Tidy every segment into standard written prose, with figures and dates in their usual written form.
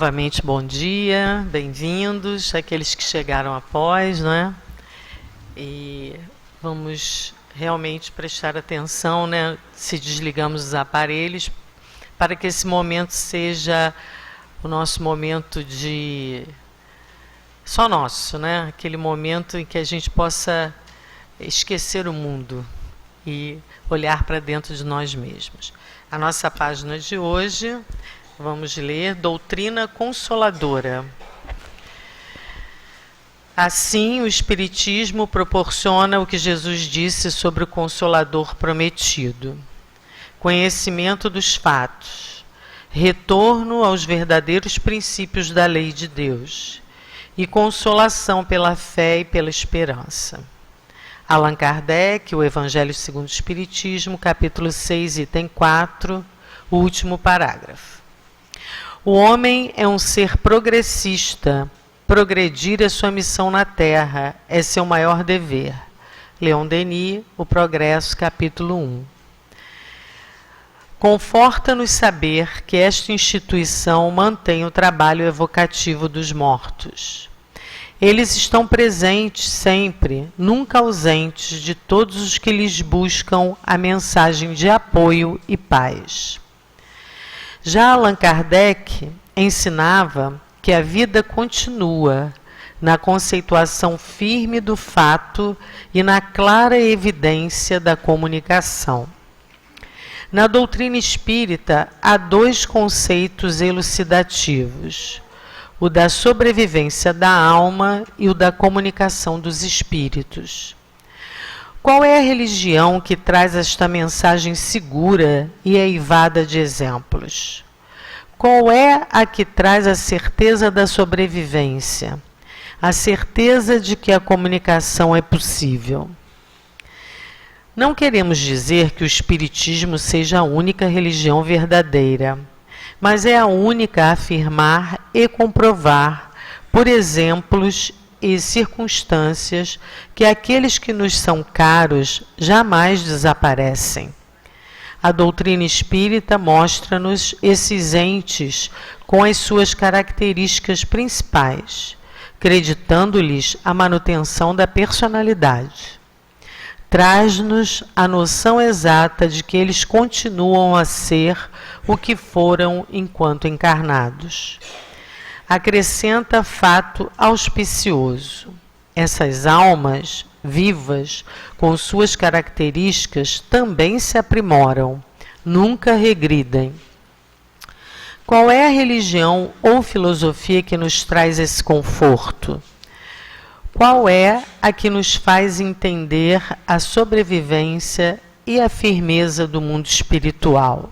Novamente, bom dia, bem-vindos, aqueles que chegaram após, né? E vamos realmente prestar atenção, né? Se desligamos os aparelhos, para que esse momento seja o nosso momento de... só nosso, né? Aquele momento em que a gente possa esquecer o mundo e olhar para dentro de nós mesmos. A nossa página de hoje... Vamos ler Doutrina Consoladora. Assim, o Espiritismo proporciona o que Jesus disse sobre o Consolador prometido: conhecimento dos fatos, retorno aos verdadeiros princípios da lei de Deus e consolação pela fé e pela esperança. Allan Kardec, o Evangelho segundo o Espiritismo, capítulo 6, item 4, o último parágrafo. O homem é um ser progressista. Progredir é sua missão na Terra, é seu maior dever. Leon Denis, O Progresso, capítulo 1. Conforta-nos saber que esta instituição mantém o trabalho evocativo dos mortos. Eles estão presentes sempre, nunca ausentes de todos os que lhes buscam a mensagem de apoio e paz. Já Allan Kardec ensinava que a vida continua na conceituação firme do fato e na clara evidência da comunicação. Na doutrina espírita, há dois conceitos elucidativos: o da sobrevivência da alma e o da comunicação dos espíritos. Qual é a religião que traz esta mensagem segura e eivada de exemplos? Qual é a que traz a certeza da sobrevivência, a certeza de que a comunicação é possível? Não queremos dizer que o Espiritismo seja a única religião verdadeira, mas é a única a afirmar e comprovar, por exemplos e circunstâncias, que aqueles que nos são caros jamais desaparecem. A doutrina espírita mostra-nos esses entes com as suas características principais, creditando-lhes a manutenção da personalidade. Traz-nos a noção exata de que eles continuam a ser o que foram enquanto encarnados. Acrescenta fato auspicioso: essas almas vivas, com suas características, também se aprimoram, nunca regridem. Qual é a religião ou filosofia que nos traz esse conforto? Qual é a que nos faz entender a sobrevivência e a firmeza do mundo espiritual?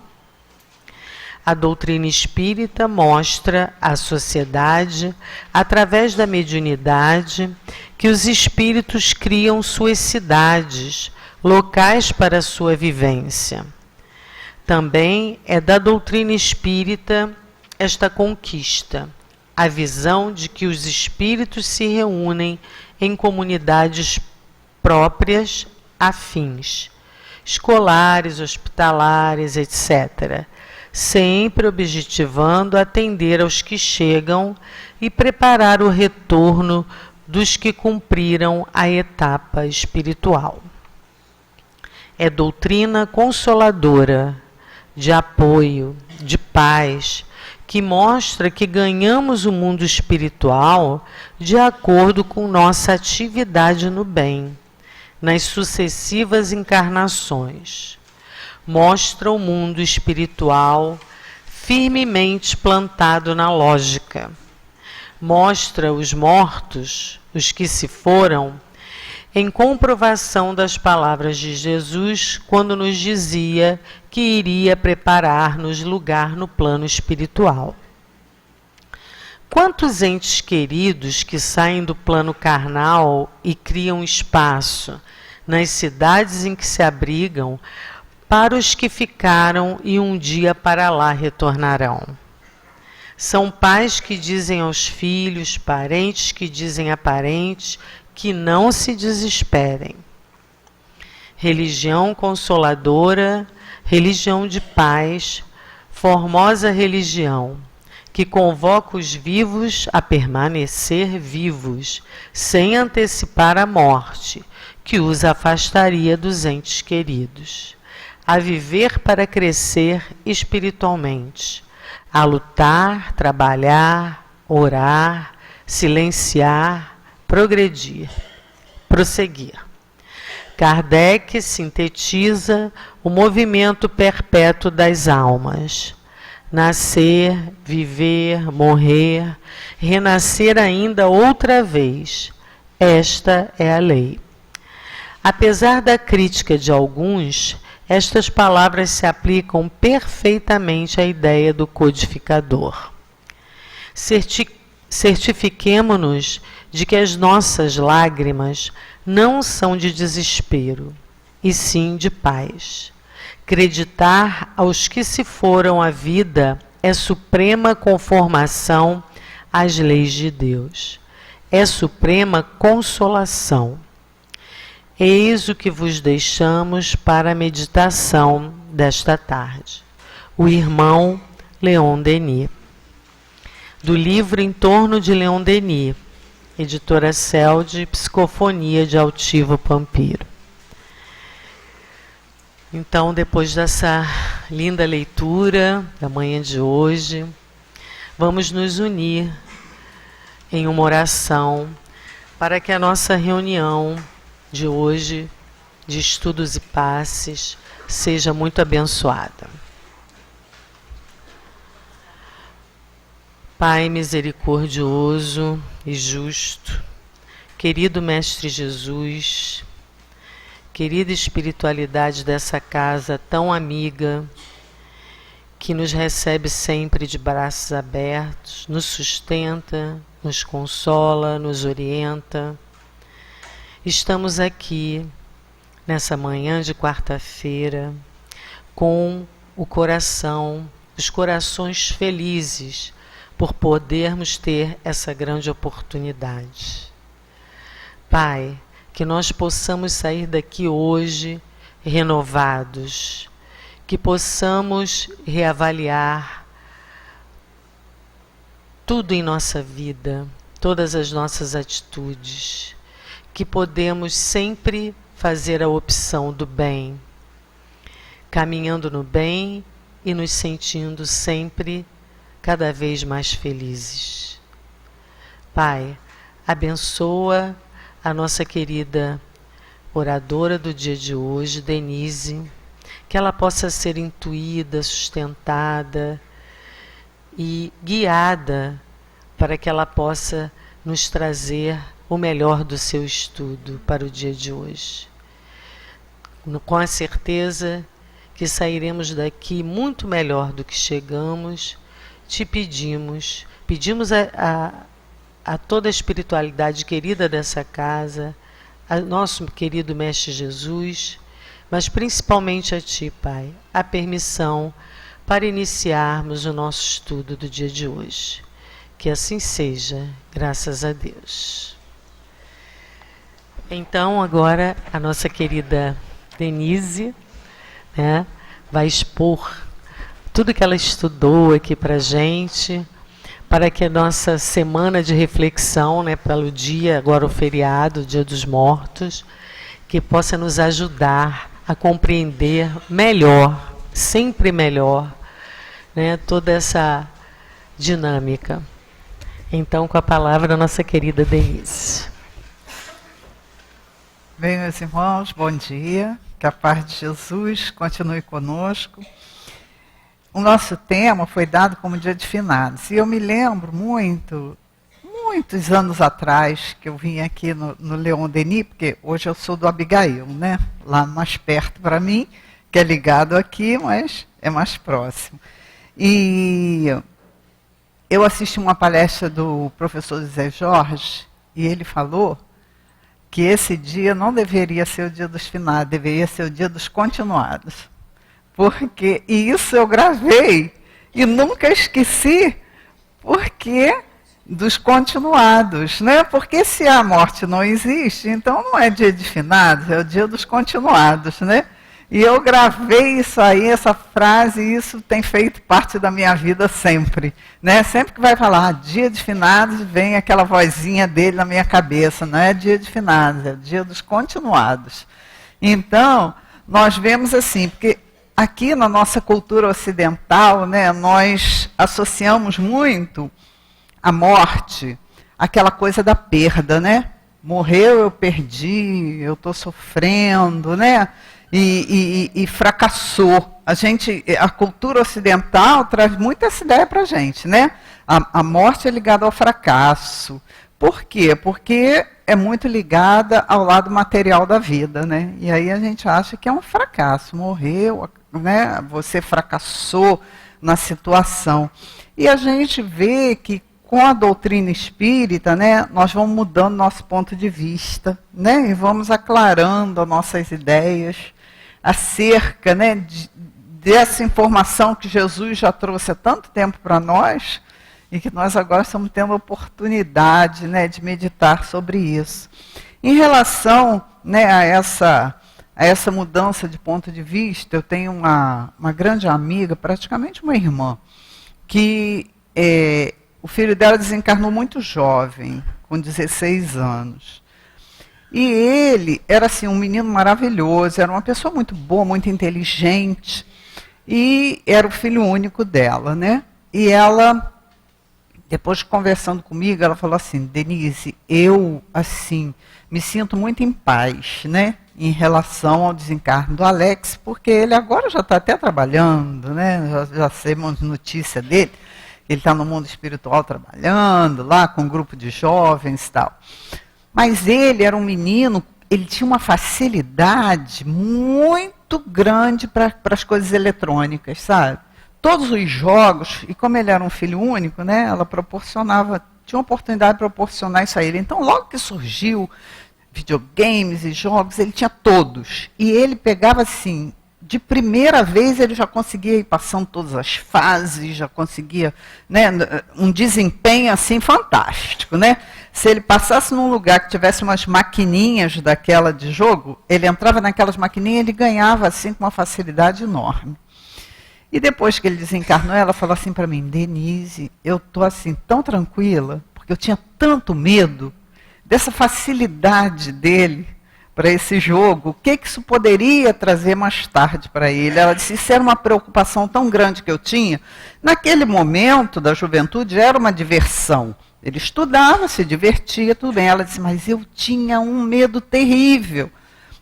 A doutrina espírita mostra à sociedade, através da mediunidade, que os espíritos criam suas cidades, locais para sua vivência. Também é da doutrina espírita esta conquista, a visão de que os espíritos se reúnem em comunidades próprias, afins, escolares, hospitalares, etc., sempre objetivando atender aos que chegam e preparar o retorno dos que cumpriram a etapa espiritual. É doutrina consoladora, de apoio, de paz, que mostra que ganhamos o mundo espiritual de acordo com nossa atividade no bem, nas sucessivas encarnações. Mostra o mundo espiritual firmemente plantado na lógica. Mostra os mortos, os que se foram, em comprovação das palavras de Jesus, quando nos dizia que iria preparar-nos lugar no plano espiritual. Quantos entes queridos que saem do plano carnal e criam espaço nas cidades em que se abrigam para os que ficaram e um dia para lá retornarão. São pais que dizem aos filhos, parentes que dizem a parentes, que não se desesperem. Religião consoladora, religião de paz, formosa religião, que convoca os vivos a permanecer vivos, sem antecipar a morte, que os afastaria dos entes queridos, a viver para crescer espiritualmente, a lutar, trabalhar, orar, silenciar, progredir, prosseguir. Kardec sintetiza o movimento perpétuo das almas. Nascer, viver, morrer, renascer ainda outra vez. Esta é a lei. Apesar da crítica de alguns, estas palavras se aplicam perfeitamente à ideia do codificador. Certifiquemo-nos de que as nossas lágrimas não são de desespero, e sim de paz. Acreditar aos que se foram à vida é suprema conformação às leis de Deus. É suprema consolação. Eis o que vos deixamos para a meditação desta tarde. O irmão Leon Denis. Do livro Em Torno de Leon Denis, editora Celde, Psicofonia de Altivo Pampiro. Então, depois dessa linda leitura da manhã de hoje, vamos nos unir em uma oração para que a nossa reunião de hoje, de estudos e passes, seja muito abençoada. Pai misericordioso e justo, querido Mestre Jesus, querida espiritualidade dessa casa tão amiga, que nos recebe sempre de braços abertos, nos sustenta, nos consola, nos orienta. Estamos aqui, nessa manhã de quarta-feira, com o coração, os corações felizes, por podermos ter essa grande oportunidade. Pai, que nós possamos sair daqui hoje renovados, que possamos reavaliar tudo em nossa vida, todas as nossas atitudes, que podemos sempre fazer a opção do bem, caminhando no bem e nos sentindo sempre cada vez mais felizes. Pai, abençoa a nossa querida oradora do dia de hoje, Denise, que ela possa ser intuída, sustentada e guiada para que ela possa nos trazer o melhor do seu estudo para o dia de hoje. Com a certeza que sairemos daqui muito melhor do que chegamos. Te pedimos a toda a espiritualidade querida dessa casa, a nosso querido Mestre Jesus, mas principalmente a Ti, Pai, a permissão para iniciarmos o nosso estudo do dia de hoje. Que assim seja, graças a Deus. Então, agora, a nossa querida Denise, né, vai expor tudo que ela estudou aqui para a gente, para que a nossa semana de reflexão, né, pelo dia, agora o feriado, o Dia dos Mortos, que possa nos ajudar a compreender melhor, sempre melhor, né, toda essa dinâmica. Então, com a palavra, a nossa querida Denise. Bem, meus irmãos, bom dia. Que a paz de Jesus continue conosco. O nosso tema foi dado como Dia de Finados. E eu me lembro muitos anos atrás, que eu vim aqui no Leon Denis, porque hoje eu sou do Abigail, né? Lá mais perto para mim, que é ligado aqui, mas é mais próximo. E eu assisti uma palestra do professor José Jorge, e ele falou que esse dia não deveria ser o Dia dos Finados, deveria ser o Dia dos Continuados. E isso eu gravei e nunca esqueci, porque dos continuados, né? Porque se a morte não existe, então não é dia de finados, é o dia dos continuados, né? E eu gravei isso aí, essa frase, e isso tem feito parte da minha vida sempre. Né? Sempre que vai falar dia de finados, vem aquela vozinha dele na minha cabeça. Não é dia de finados, é dia dos continuados. Então, nós vemos assim, porque aqui na nossa cultura ocidental, né, nós associamos muito a morte àquela coisa da perda, né? Morreu, eu perdi, eu estou sofrendo, né? E fracassou. A cultura ocidental traz muito essa ideia para a gente, né? A morte é ligada ao fracasso. Por quê? Porque é muito ligada ao lado material da vida, né? E aí a gente acha que é um fracasso. Morreu, né? Você fracassou na situação. E a gente vê que com a doutrina espírita, né, nós vamos mudando nosso ponto de vista, né? E vamos aclarando as nossas ideias acerca, né, dessa informação que Jesus já trouxe há tanto tempo para nós e que nós agora estamos tendo a oportunidade, né, de meditar sobre isso. Em relação, né, a essa mudança de ponto de vista, eu tenho uma grande amiga, praticamente uma irmã, que o filho dela desencarnou muito jovem, com 16 anos. E ele era assim, um menino maravilhoso, era uma pessoa muito boa, muito inteligente, e era o filho único dela, né? E ela, depois conversando comigo, ela falou assim: Denise, eu, assim, me sinto muito em paz, né? Em relação ao desencarne do Alex, porque ele agora já está até trabalhando, né? Já temos notícia dele. Ele está no mundo espiritual trabalhando, lá com um grupo de jovens e tal. Mas ele era um menino, ele tinha uma facilidade muito grande para as coisas eletrônicas, sabe? Todos os jogos, e como ele era um filho único, né, ela proporcionava, tinha uma oportunidade de proporcionar isso a ele. Então, logo que surgiu videogames e jogos, ele tinha todos. E ele pegava assim, de primeira vez ele já conseguia ir passando todas as fases, já conseguia, né, um desempenho assim fantástico, né? Se ele passasse num lugar que tivesse umas maquininhas daquela de jogo, ele entrava naquelas maquininhas e ele ganhava assim com uma facilidade enorme. E depois que ele desencarnou, ela falou assim para mim: Denise, eu estou assim tão tranquila, porque eu tinha tanto medo dessa facilidade dele para esse jogo, o que isso poderia trazer mais tarde para ele. Ela disse: isso era uma preocupação tão grande que eu tinha. Naquele momento da juventude era uma diversão. Ele estudava, se divertia, tudo bem. Ela disse: mas eu tinha um medo terrível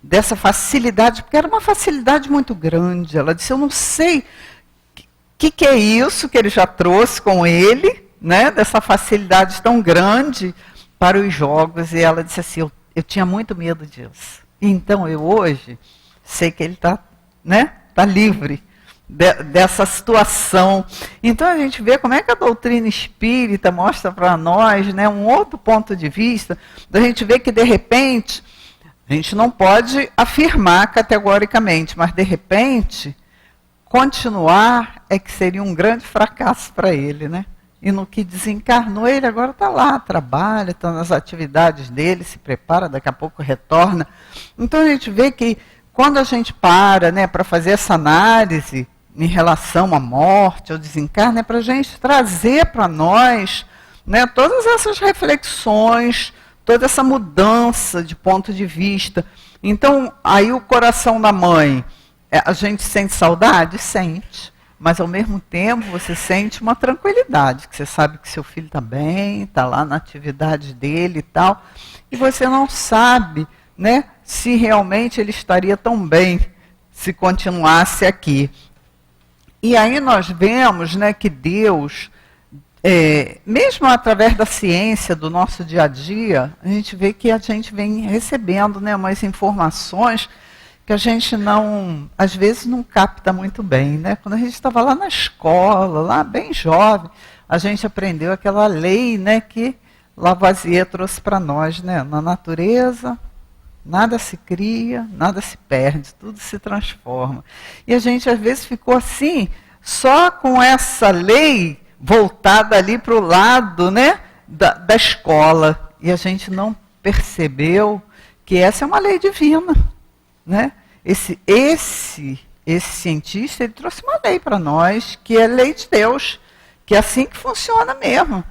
dessa facilidade, porque era uma facilidade muito grande. Ela disse: eu não sei o que é isso que ele já trouxe com ele, né, dessa facilidade tão grande para os jogos. E ela disse assim: eu tinha muito medo disso. Então, eu hoje sei que ele está, né, tá livre dessa situação. Então, a gente vê como é que a doutrina espírita mostra para nós, né, um outro ponto de vista. A gente vê que, de repente, a gente não pode afirmar categoricamente, mas, de repente, continuar é que seria um grande fracasso para ele, né? E no que desencarnou, ele agora está lá, trabalha, está nas atividades dele, se prepara, daqui a pouco retorna. Então a gente vê que quando a gente para, né, para fazer essa análise em relação à morte, ao desencarne, é para a gente trazer para nós, né, todas essas reflexões, toda essa mudança de ponto de vista. Então, aí o coração da mãe, a gente sente saudade? Sente. Mas, ao mesmo tempo, você sente uma tranquilidade, que você sabe que seu filho está bem, está lá na atividade dele e tal, e você não sabe, né, se realmente ele estaria tão bem se continuasse aqui. E aí nós vemos, né, que Deus, mesmo através da ciência do nosso dia a dia, a gente vê que a gente vem recebendo, né, umas informações que a gente não, às vezes não capta muito bem, né? Quando a gente estava lá na escola, lá bem jovem, a gente aprendeu aquela lei, né, que Lavoisier trouxe para nós, né? Na natureza, nada se cria, nada se perde, tudo se transforma. E a gente às vezes ficou assim, só com essa lei voltada ali para o lado, né, da escola. E a gente não percebeu que essa é uma lei divina. Né? esse cientista, ele trouxe uma lei para nós, que é a lei de Deus, que é assim que funciona mesmo.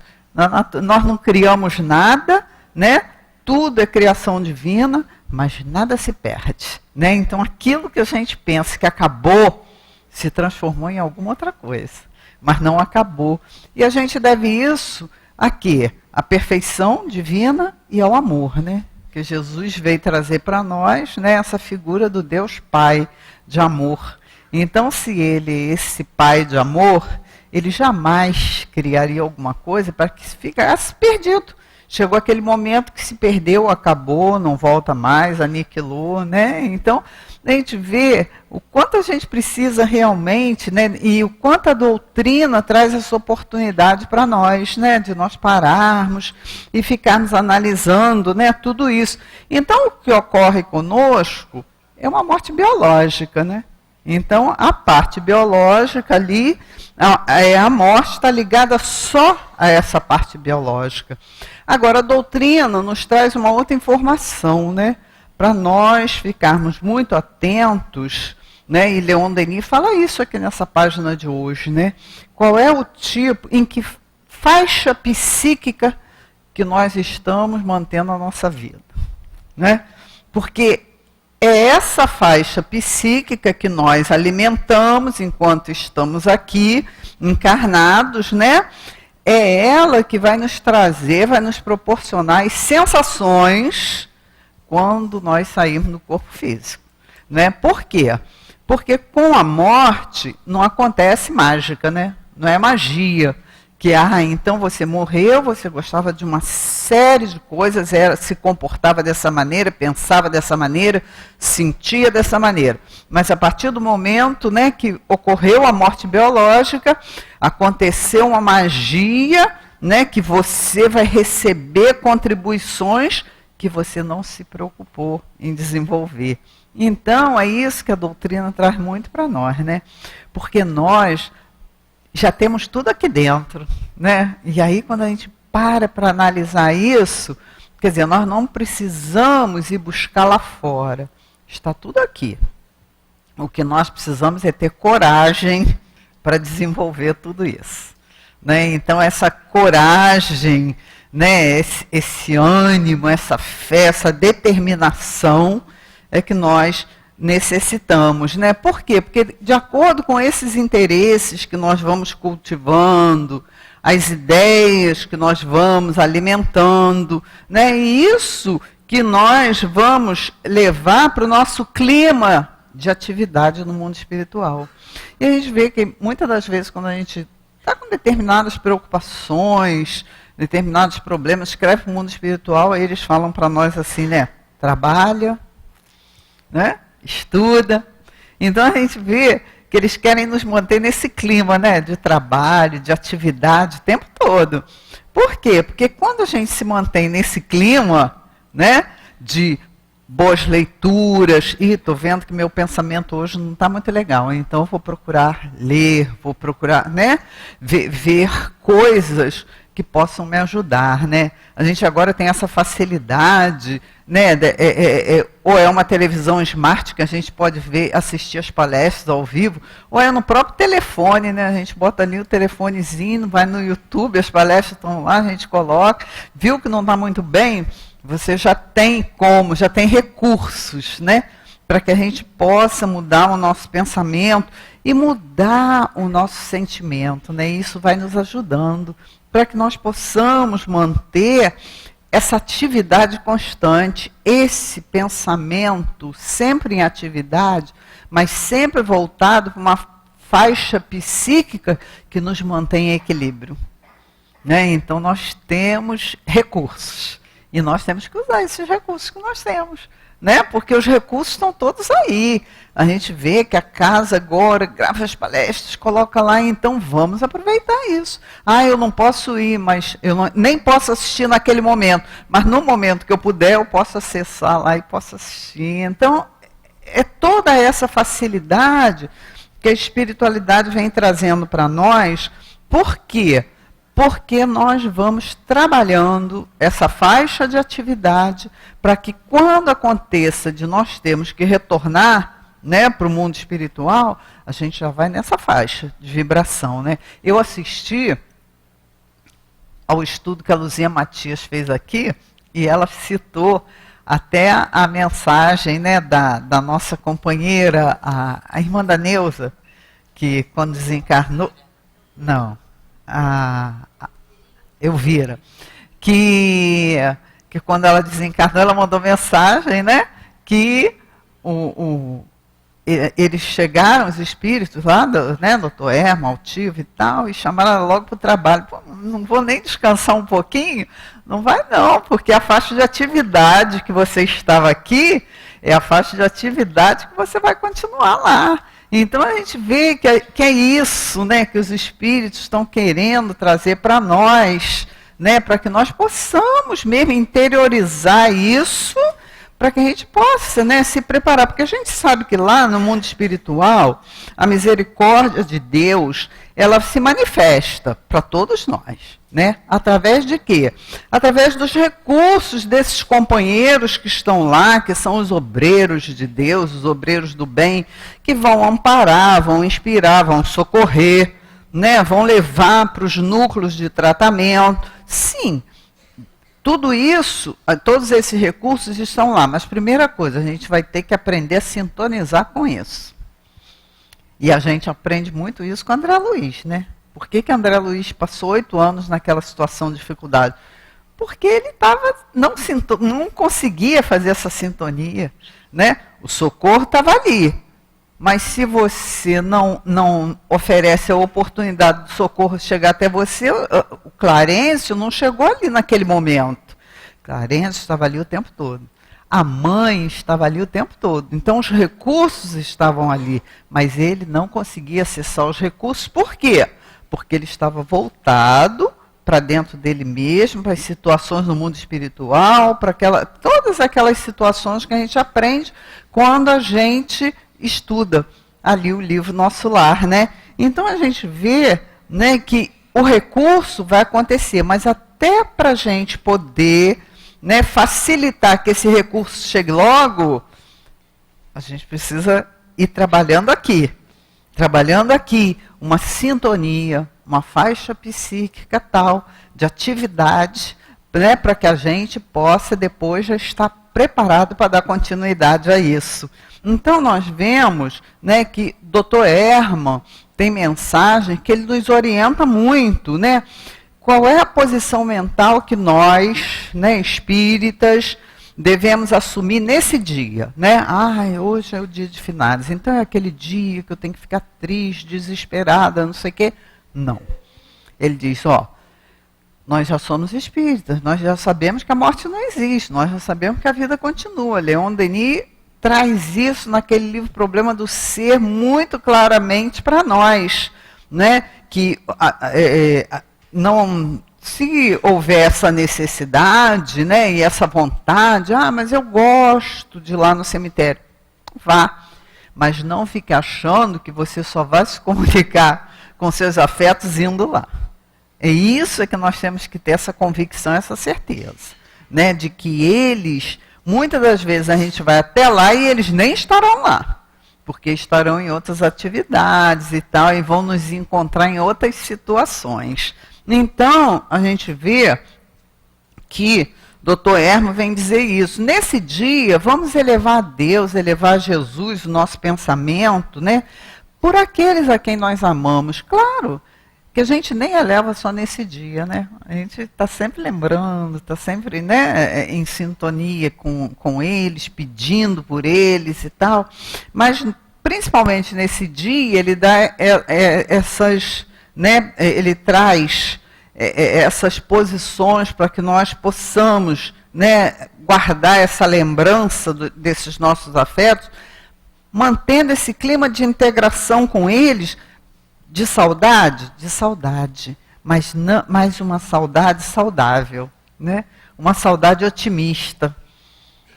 Nós não criamos nada, né? Tudo é criação divina, mas nada se perde, né? Então, aquilo que a gente pensa que acabou, se transformou em alguma outra coisa, mas não acabou. E a gente deve isso a quê? A perfeição divina e ao amor, né? Que Jesus veio trazer para nós, né? Essa figura do Deus Pai de amor. Então, se ele é esse Pai de amor, ele jamais criaria alguma coisa para que ficasse perdido. Chegou aquele momento que se perdeu, acabou, não volta mais, aniquilou, né? Então, a gente vê o quanto a gente precisa realmente, né? E o quanto a doutrina traz essa oportunidade para nós, né? De nós pararmos e ficarmos analisando, né? Tudo isso. Então, o que ocorre conosco é uma morte biológica, né? Então, a parte biológica ali, a morte está ligada só a essa parte biológica. Agora, a doutrina nos traz uma outra informação, né? Para nós ficarmos muito atentos, né? E Leon Denis fala isso aqui nessa página de hoje, né? Qual é o tipo, em que faixa psíquica que nós estamos mantendo a nossa vida, né? Porque é essa faixa psíquica que nós alimentamos enquanto estamos aqui, encarnados, né? É ela que vai nos trazer, vai nos proporcionar as sensações quando nós sairmos do corpo físico, né? Por quê? Porque com a morte não acontece mágica, né? Não é magia. Que, então você morreu, você gostava de uma série de coisas, se comportava dessa maneira, pensava dessa maneira, sentia dessa maneira. Mas a partir do momento, né, que ocorreu a morte biológica, aconteceu uma magia, né, que você vai receber contribuições que você não se preocupou em desenvolver. Então, é isso que a doutrina traz muito para nós, né? Porque nós já temos tudo aqui dentro, né? E aí, quando a gente para analisar isso, quer dizer, nós não precisamos ir buscar lá fora. Está tudo aqui. O que nós precisamos é ter coragem para desenvolver tudo isso, né? Então, essa coragem, né? Esse ânimo, essa fé, essa determinação é que nós necessitamos, né? Por quê? Porque de acordo com esses interesses que nós vamos cultivando, as ideias que nós vamos alimentando, né? E isso que nós vamos levar para o nosso clima de atividade no mundo espiritual. E a gente vê que muitas das vezes quando a gente está com determinadas preocupações, determinados problemas, escreve para o mundo espiritual, aí eles falam para nós assim, né? Trabalha, né? Estuda. Então a gente vê que eles querem nos manter nesse clima, né, de trabalho, de atividade o tempo todo. Por quê? Porque quando a gente se mantém nesse clima, né, de boas leituras, e estou vendo que meu pensamento hoje não está muito legal, então eu vou procurar ler, vou procurar, né, ver coisas que possam me ajudar, né? A gente agora tem essa facilidade, né? Ou é uma televisão smart que a gente pode ver, assistir as palestras ao vivo, ou é no próprio telefone, né? A gente bota ali o telefonezinho, vai no YouTube, as palestras estão lá, a gente coloca, viu que não está muito bem, você já tem já tem recursos, né? Para que a gente possa mudar o nosso pensamento e mudar o nosso sentimento, né? Isso vai nos ajudando para que nós possamos manter essa atividade constante, esse pensamento sempre em atividade, mas sempre voltado para uma faixa psíquica que nos mantém em equilíbrio, né? Então nós temos recursos e nós temos que usar esses recursos que nós temos, né? Porque os recursos estão todos aí. A gente vê que a casa agora grava as palestras, coloca lá, então vamos aproveitar isso. Eu não posso ir, mas nem posso assistir naquele momento, mas no momento que eu puder, eu posso acessar lá e posso assistir. Então, é toda essa facilidade que a espiritualidade vem trazendo para nós. Por quê? Porque nós vamos trabalhando essa faixa de atividade para que quando aconteça de nós termos que retornar, né, para o mundo espiritual, a gente já vai nessa faixa de vibração, né? Eu assisti ao estudo que a Luzia Matias fez aqui, e ela citou até a mensagem, né, da nossa companheira, a irmã da Neuza, que quando desencarnou... Não, a Elvira, que quando ela desencarnou, ela mandou mensagem, né, que eles chegaram, os espíritos lá, né, doutor Herman, Altivo e tal, e chamaram ela logo para o trabalho. Pô, não vou nem descansar um pouquinho? Não vai não, porque a faixa de atividade que você estava aqui é a faixa de atividade que você vai continuar lá. Então a gente vê que é isso, né, que os espíritos estão querendo trazer para nós, né, para que nós possamos mesmo interiorizar isso, para que a gente possa, né, se preparar. Porque a gente sabe que lá no mundo espiritual, a misericórdia de Deus, ela se manifesta para todos nós. Né? Através de quê? Através dos recursos desses companheiros que estão lá, que são os obreiros de Deus, os obreiros do bem, que vão amparar, vão inspirar, vão socorrer, né? Vão levar para os núcleos de tratamento. Sim, tudo isso, todos esses recursos estão lá, mas primeira coisa, a gente vai ter que aprender a sintonizar com isso. E a gente aprende muito isso com o André Luiz, né? Por que André Luiz passou 8 anos naquela situação de dificuldade? Porque ele não conseguia fazer essa sintonia, né? O socorro estava ali, mas se você não oferece a oportunidade do socorro chegar até você, o Clarencio não chegou ali naquele momento. Clarencio estava ali o tempo todo. A mãe estava ali o tempo todo. Então os recursos estavam ali, mas ele não conseguia acessar os recursos. Por quê? Porque ele estava voltado para dentro dele mesmo, para as situações no mundo espiritual, para todas aquelas situações que a gente aprende quando a gente estuda ali o livro Nosso Lar, né? Então a gente vê, né, que o recurso vai acontecer, mas até para a gente poder, né, facilitar que esse recurso chegue logo, a gente precisa ir trabalhando aqui uma sintonia, uma faixa psíquica tal, de atividade, né, para que a gente possa depois já estar preparado para dar continuidade a isso. Então nós vemos, né, que Dr. Herman tem mensagem que ele nos orienta muito, né? Qual é a posição mental que nós, né, espíritas, devemos assumir nesse dia, né? Hoje é o dia de finados, então é aquele dia que eu tenho que ficar triste, desesperada, não sei o quê. Não. Ele diz, nós já somos espíritas, nós já sabemos que a morte não existe, nós já sabemos que a vida continua. Leon Denis traz isso naquele livro Problema do Ser muito claramente para nós, né? Que não... Se houver essa necessidade, né, e essa vontade, mas eu gosto de ir lá no cemitério, vá. Mas não fique achando que você só vai se comunicar com seus afetos indo lá. É isso que nós temos que ter essa convicção, essa certeza, né, de que eles, muitas das vezes a gente vai até lá e eles nem estarão lá, porque estarão em outras atividades e tal, e vão nos encontrar em outras situações. Então, a gente vê que Dr. Herman vem dizer isso. Nesse dia, vamos elevar a Deus, elevar a Jesus o nosso pensamento, né? Por aqueles a quem nós amamos. Claro que a gente nem eleva só nesse dia, né? A gente está sempre lembrando, está sempre, né, em sintonia com eles, pedindo por eles e tal. Mas, principalmente nesse dia, ele dá essas... Né, ele traz essas posições para que nós possamos, né, guardar essa lembrança desses nossos afetos, mantendo esse clima de integração com eles, de saudade, mas uma saudade saudável, né, uma saudade otimista,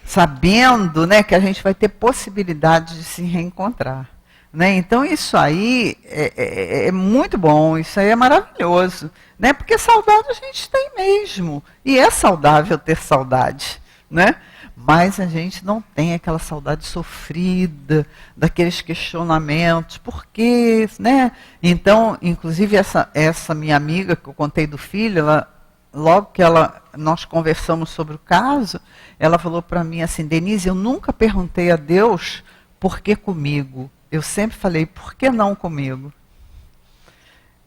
sabendo, né, que a gente vai ter possibilidade de se reencontrar. Né? Então isso aí é muito bom, isso aí é maravilhoso, né? Porque saudade a gente tem mesmo, e é saudável ter saudade, né? mas a gente não tem aquela saudade sofrida, daqueles questionamentos, por quê, né? Então, inclusive, essa minha amiga que eu contei do filho, logo que nós conversamos sobre o caso, ela falou para mim assim, Denise, eu nunca perguntei a Deus por que comigo. Eu sempre falei, por que não comigo?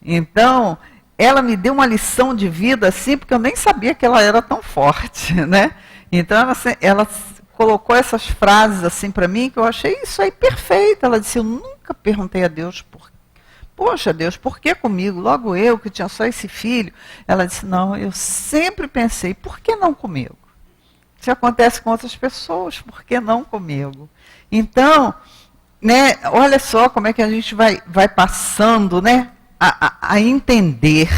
Então, ela me deu uma lição de vida assim, porque eu nem sabia que ela era tão forte, né? Então, ela colocou essas frases assim para mim, que eu achei isso aí perfeito. Ela disse, eu nunca perguntei a Deus poxa, Deus, por que comigo? Logo eu, que tinha só esse filho. Ela disse, não, eu sempre pensei, por que não comigo? Se acontece com outras pessoas, por que não comigo? Então, né, olha só como é que a gente vai passando, né, a entender,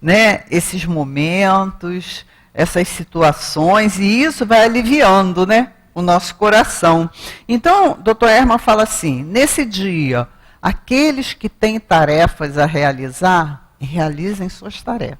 né, esses momentos, essas situações, e isso vai aliviando, né, o nosso coração. Então, o Dr. Herman fala assim, nesse dia, aqueles que têm tarefas a realizar, realizem suas tarefas.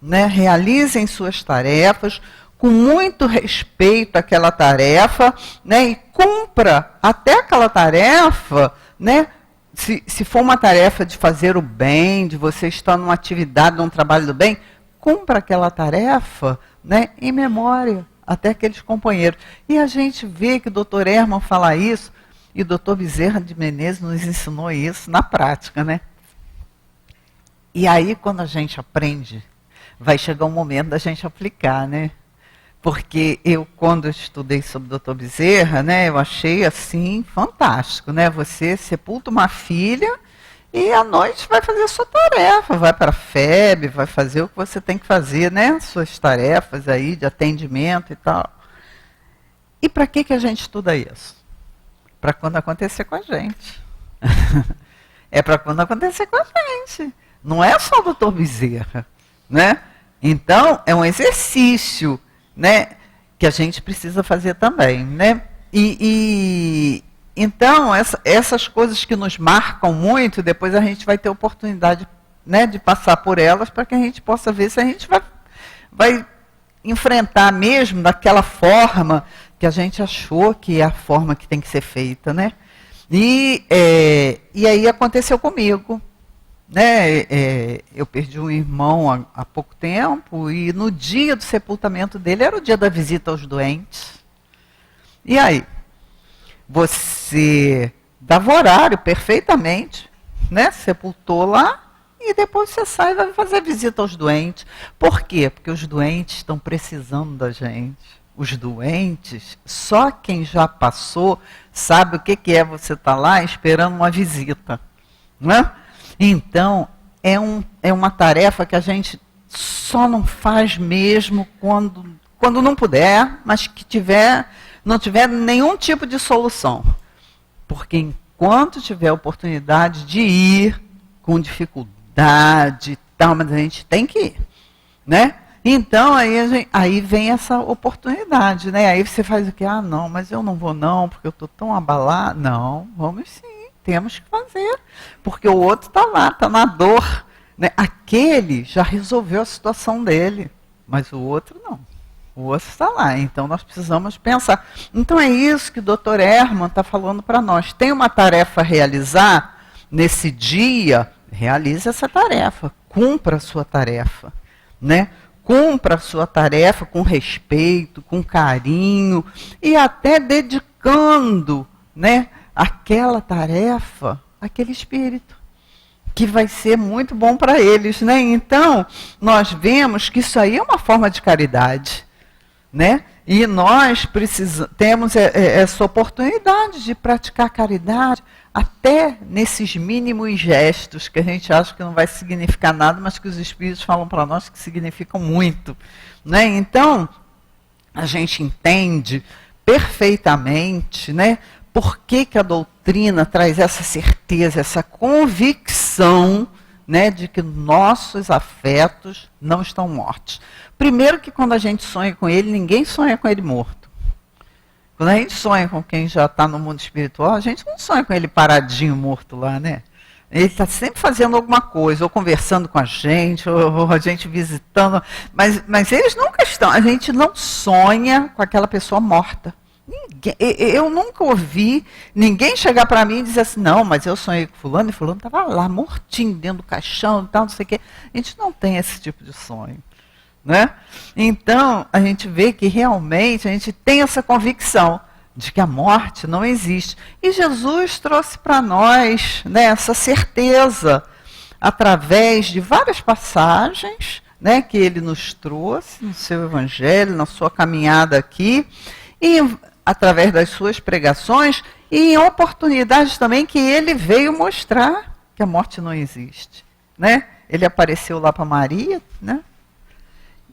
Né? Realizem suas tarefas com muito respeito àquela tarefa, né? E cumpra até aquela tarefa, né? Se for uma tarefa de fazer o bem, de você estar numa atividade, num trabalho do bem, cumpra aquela tarefa, né? Em memória, até aqueles companheiros. E a gente vê que o Dr. Herman fala isso, e o Dr. Bezerra de Menezes nos ensinou isso na prática, né? E aí, quando a gente aprende, vai chegar um momento da gente aplicar, né? Porque eu, quando eu estudei sobre o Dr. Bezerra, né, eu achei assim fantástico, né? Você sepulta uma filha e à noite vai fazer a sua tarefa, vai para a FEB, vai fazer o que você tem que fazer, né? Suas tarefas aí de atendimento e tal. E para que a gente estuda isso? Para quando acontecer com a gente. É para quando acontecer com a gente. Não é só o Dr. Bezerra, né? Então, é um exercício, né, que a gente precisa fazer também, né? Então, essas coisas que nos marcam muito, depois a gente vai ter oportunidade, né, de passar por elas para que a gente possa ver se a gente vai enfrentar mesmo daquela forma que a gente achou que é a forma que tem que ser feita, né? E aí aconteceu comigo. Né, eu perdi um irmão há pouco tempo e no dia do sepultamento dele era o dia da visita aos doentes. E aí? Você dava horário perfeitamente, né? Sepultou lá e depois você sai e vai fazer visita aos doentes. Por quê? Porque os doentes estão precisando da gente. Os doentes, só quem já passou sabe o que é você estar lá esperando uma visita, não é? Então, é uma tarefa que a gente só não faz mesmo quando não puder, mas que não tiver nenhum tipo de solução. Porque enquanto tiver oportunidade de ir com dificuldade e tal, mas a gente tem que ir, né? Então, aí vem essa oportunidade, né? Aí você faz o quê? Ah, não, mas eu não vou não, porque eu estou tão abalado. Não, vamos sim. Temos que fazer, porque o outro está lá, está na dor. Né? Aquele já resolveu a situação dele, mas o outro não. O outro está lá, então nós precisamos pensar. Então é isso que o Dr. Herman está falando para nós. Tem uma tarefa a realizar nesse dia, realize essa tarefa, cumpra a sua tarefa. Né? Cumpra a sua tarefa com respeito, com carinho e até dedicando, né, aquela tarefa, aquele espírito, que vai ser muito bom para eles, né? Então, nós vemos que isso aí é uma forma de caridade, né? E nós temos essa oportunidade de praticar caridade até nesses mínimos gestos que a gente acha que não vai significar nada, mas que os espíritos falam para nós que significam muito, né? Então, a gente entende perfeitamente, né? Por que a doutrina traz essa certeza, essa convicção, né, de que nossos afetos não estão mortos? Primeiro que quando a gente sonha com ele, ninguém sonha com ele morto. Quando a gente sonha com quem já está no mundo espiritual, a gente não sonha com ele paradinho, morto lá, né? Ele está sempre fazendo alguma coisa, ou conversando com a gente, ou a gente visitando. Mas eles nunca estão. A gente não sonha com aquela pessoa morta. Eu nunca ouvi ninguém chegar para mim e dizer assim, não, mas eu sonhei com fulano, e fulano estava lá, mortinho, dentro do caixão e tal, não sei o quê. A gente não tem esse tipo de sonho. Né? Então, a gente vê que realmente a gente tem essa convicção de que a morte não existe. E Jesus trouxe para nós, né, essa certeza através de várias passagens, né, que ele nos trouxe no seu evangelho, na sua caminhada aqui, e através das suas pregações, e em oportunidades também que ele veio mostrar que a morte não existe. Né? Ele apareceu lá para Maria, né?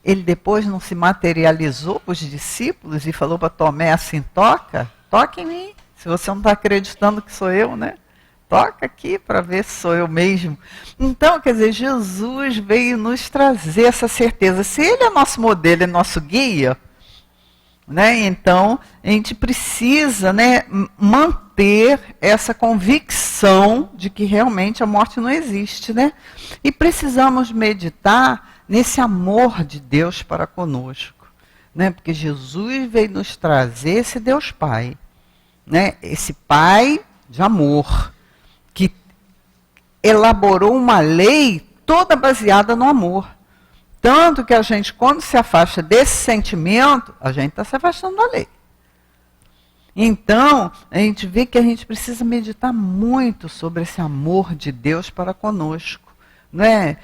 Ele depois não se materializou para os discípulos e falou para Tomé assim, toca em mim, se você não está acreditando que sou eu, né? Toca aqui para ver se sou eu mesmo. Então, quer dizer, Jesus veio nos trazer essa certeza. Se ele é nosso modelo, é nosso guia, né? Então, a gente precisa, né, manter essa convicção de que realmente a morte não existe, né? E precisamos meditar nesse amor de Deus para conosco, né? Porque Jesus veio nos trazer esse Deus Pai, né? Esse Pai de amor, que elaborou uma lei toda baseada no amor. Tanto que a gente, quando se afasta desse sentimento, a gente está se afastando da lei. Então, a gente vê que a gente precisa meditar muito sobre esse amor de Deus para conosco, né?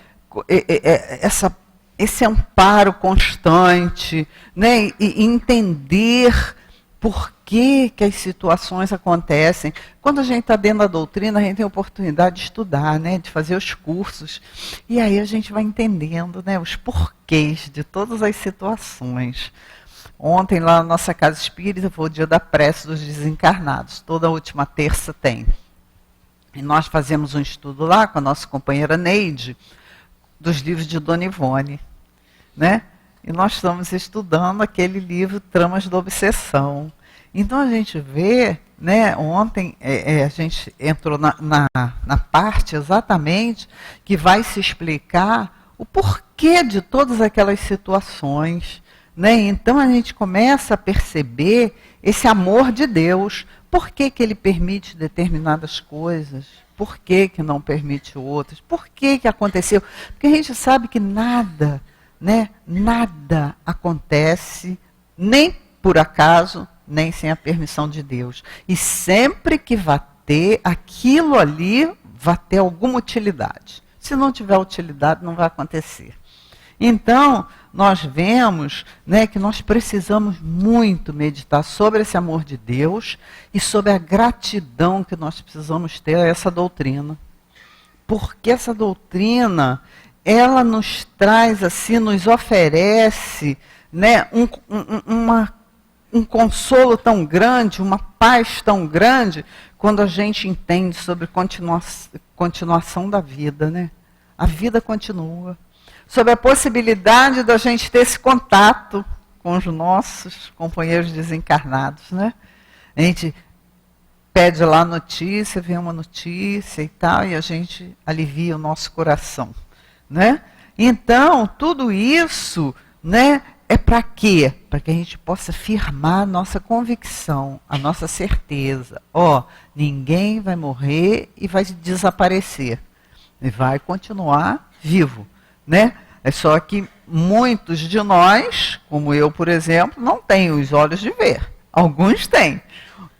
Esse amparo constante, né? E entender por que as situações acontecem. Quando a gente está dentro da doutrina, a gente tem a oportunidade de estudar, né? De fazer os cursos. E aí a gente vai entendendo, né? Os porquês de todas as situações. Ontem, lá na nossa casa espírita, foi o dia da prece dos desencarnados. Toda última terça tem. E nós fazemos um estudo lá com a nossa companheira Neide, dos livros de Dona Ivone, né? E nós estamos estudando aquele livro Tramas da Obsessão. Então a gente vê, né, ontem a gente entrou na parte exatamente que vai se explicar o porquê de todas aquelas situações, né? Então a gente começa a perceber esse amor de Deus. Por que ele permite determinadas coisas? Por que não permite outras? Por que aconteceu? Porque a gente sabe que nada, né, nada acontece, nem por acaso, nem sem a permissão de Deus. E sempre que vai ter, aquilo ali vai ter alguma utilidade. Se não tiver utilidade, não vai acontecer. Então, nós vemos, né, que nós precisamos muito meditar sobre esse amor de Deus e sobre a gratidão que nós precisamos ter a essa doutrina. Porque essa doutrina, ela nos traz, assim, nos oferece, né, um consolo tão grande, uma paz tão grande, quando a gente entende sobre continuação da vida, né? A vida continua. Sobre a possibilidade da gente ter esse contato com os nossos companheiros desencarnados, né? A gente pede lá notícia, vê uma notícia e tal, e a gente alivia o nosso coração, né? Então, tudo isso, né, é para quê? Para que a gente possa firmar a nossa convicção, a nossa certeza. Ninguém vai morrer e vai desaparecer. E vai continuar vivo, né? É só que muitos de nós, como eu, por exemplo, não têm os olhos de ver. Alguns têm.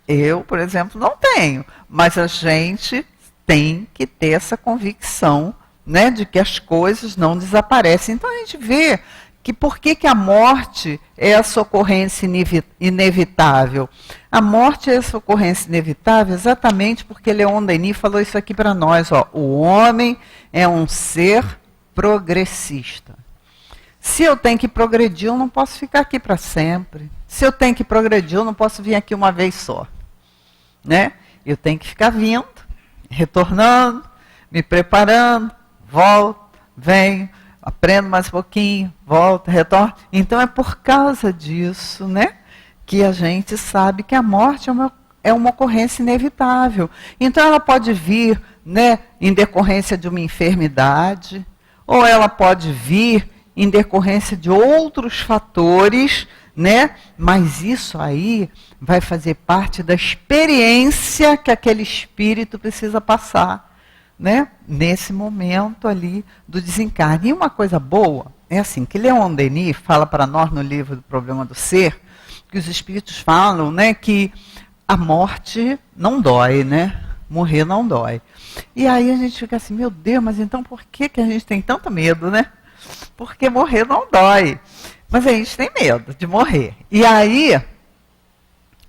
Eu, por exemplo, não tenho. Mas a gente tem que ter essa convicção, né, de que as coisas não desaparecem. Então a gente vê que por que a morte é essa ocorrência inevitável? A morte é essa ocorrência inevitável exatamente porque Leon Denis falou isso aqui para nós. O homem é um ser progressista. Se eu tenho que progredir, eu não posso ficar aqui para sempre. Se eu tenho que progredir, eu não posso vir aqui uma vez só. Né? Eu tenho que ficar vindo, retornando, me preparando, volto, venho, aprendo mais um pouquinho, volto, retorno. Então é por causa disso, né, que a gente sabe que a morte é uma ocorrência inevitável. Então ela pode vir né, em decorrência de uma enfermidade, ou ela pode vir em decorrência de outros fatores, né? Mas isso aí vai fazer parte da experiência que aquele espírito precisa passar, né? Nesse momento ali do desencarne. E uma coisa boa é assim, que Leon Denis fala para nós no livro do Problema do Ser, que os espíritos falam, né, que a morte não dói, né? Morrer não dói. E aí a gente fica assim, meu Deus, mas então por que a gente tem tanto medo, né? Porque morrer não dói. Mas a gente tem medo de morrer. E aí,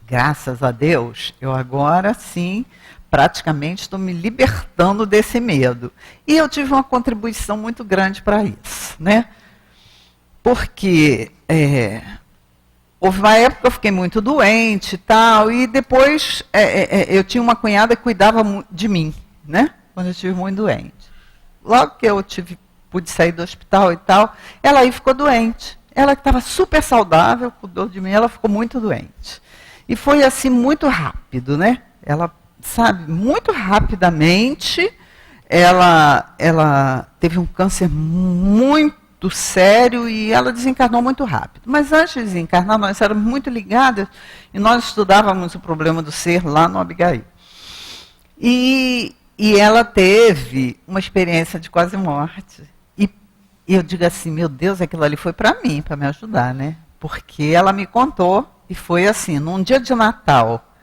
graças a Deus, eu agora sim, praticamente estou me libertando desse medo. E eu tive uma contribuição muito grande para isso, né? Porque houve uma época que eu fiquei muito doente e tal, e depois eu tinha uma cunhada que cuidava de mim, né? Quando eu estive muito doente. Logo que eu pude sair do hospital e tal, ela aí ficou doente. Ela que estava super saudável, cuidou de mim, ela ficou muito doente. E foi assim muito rápido, né? Ela, sabe, muito rapidamente, ela teve um câncer muito sério e ela desencarnou muito rápido. Mas antes de desencarnar, nós éramos muito ligadas e nós estudávamos o problema do ser lá no Abigail. E ela teve uma experiência de quase morte. E eu digo assim, meu Deus, aquilo ali foi para mim, para me ajudar, né? Porque ela me contou, e foi assim, num dia de Natal,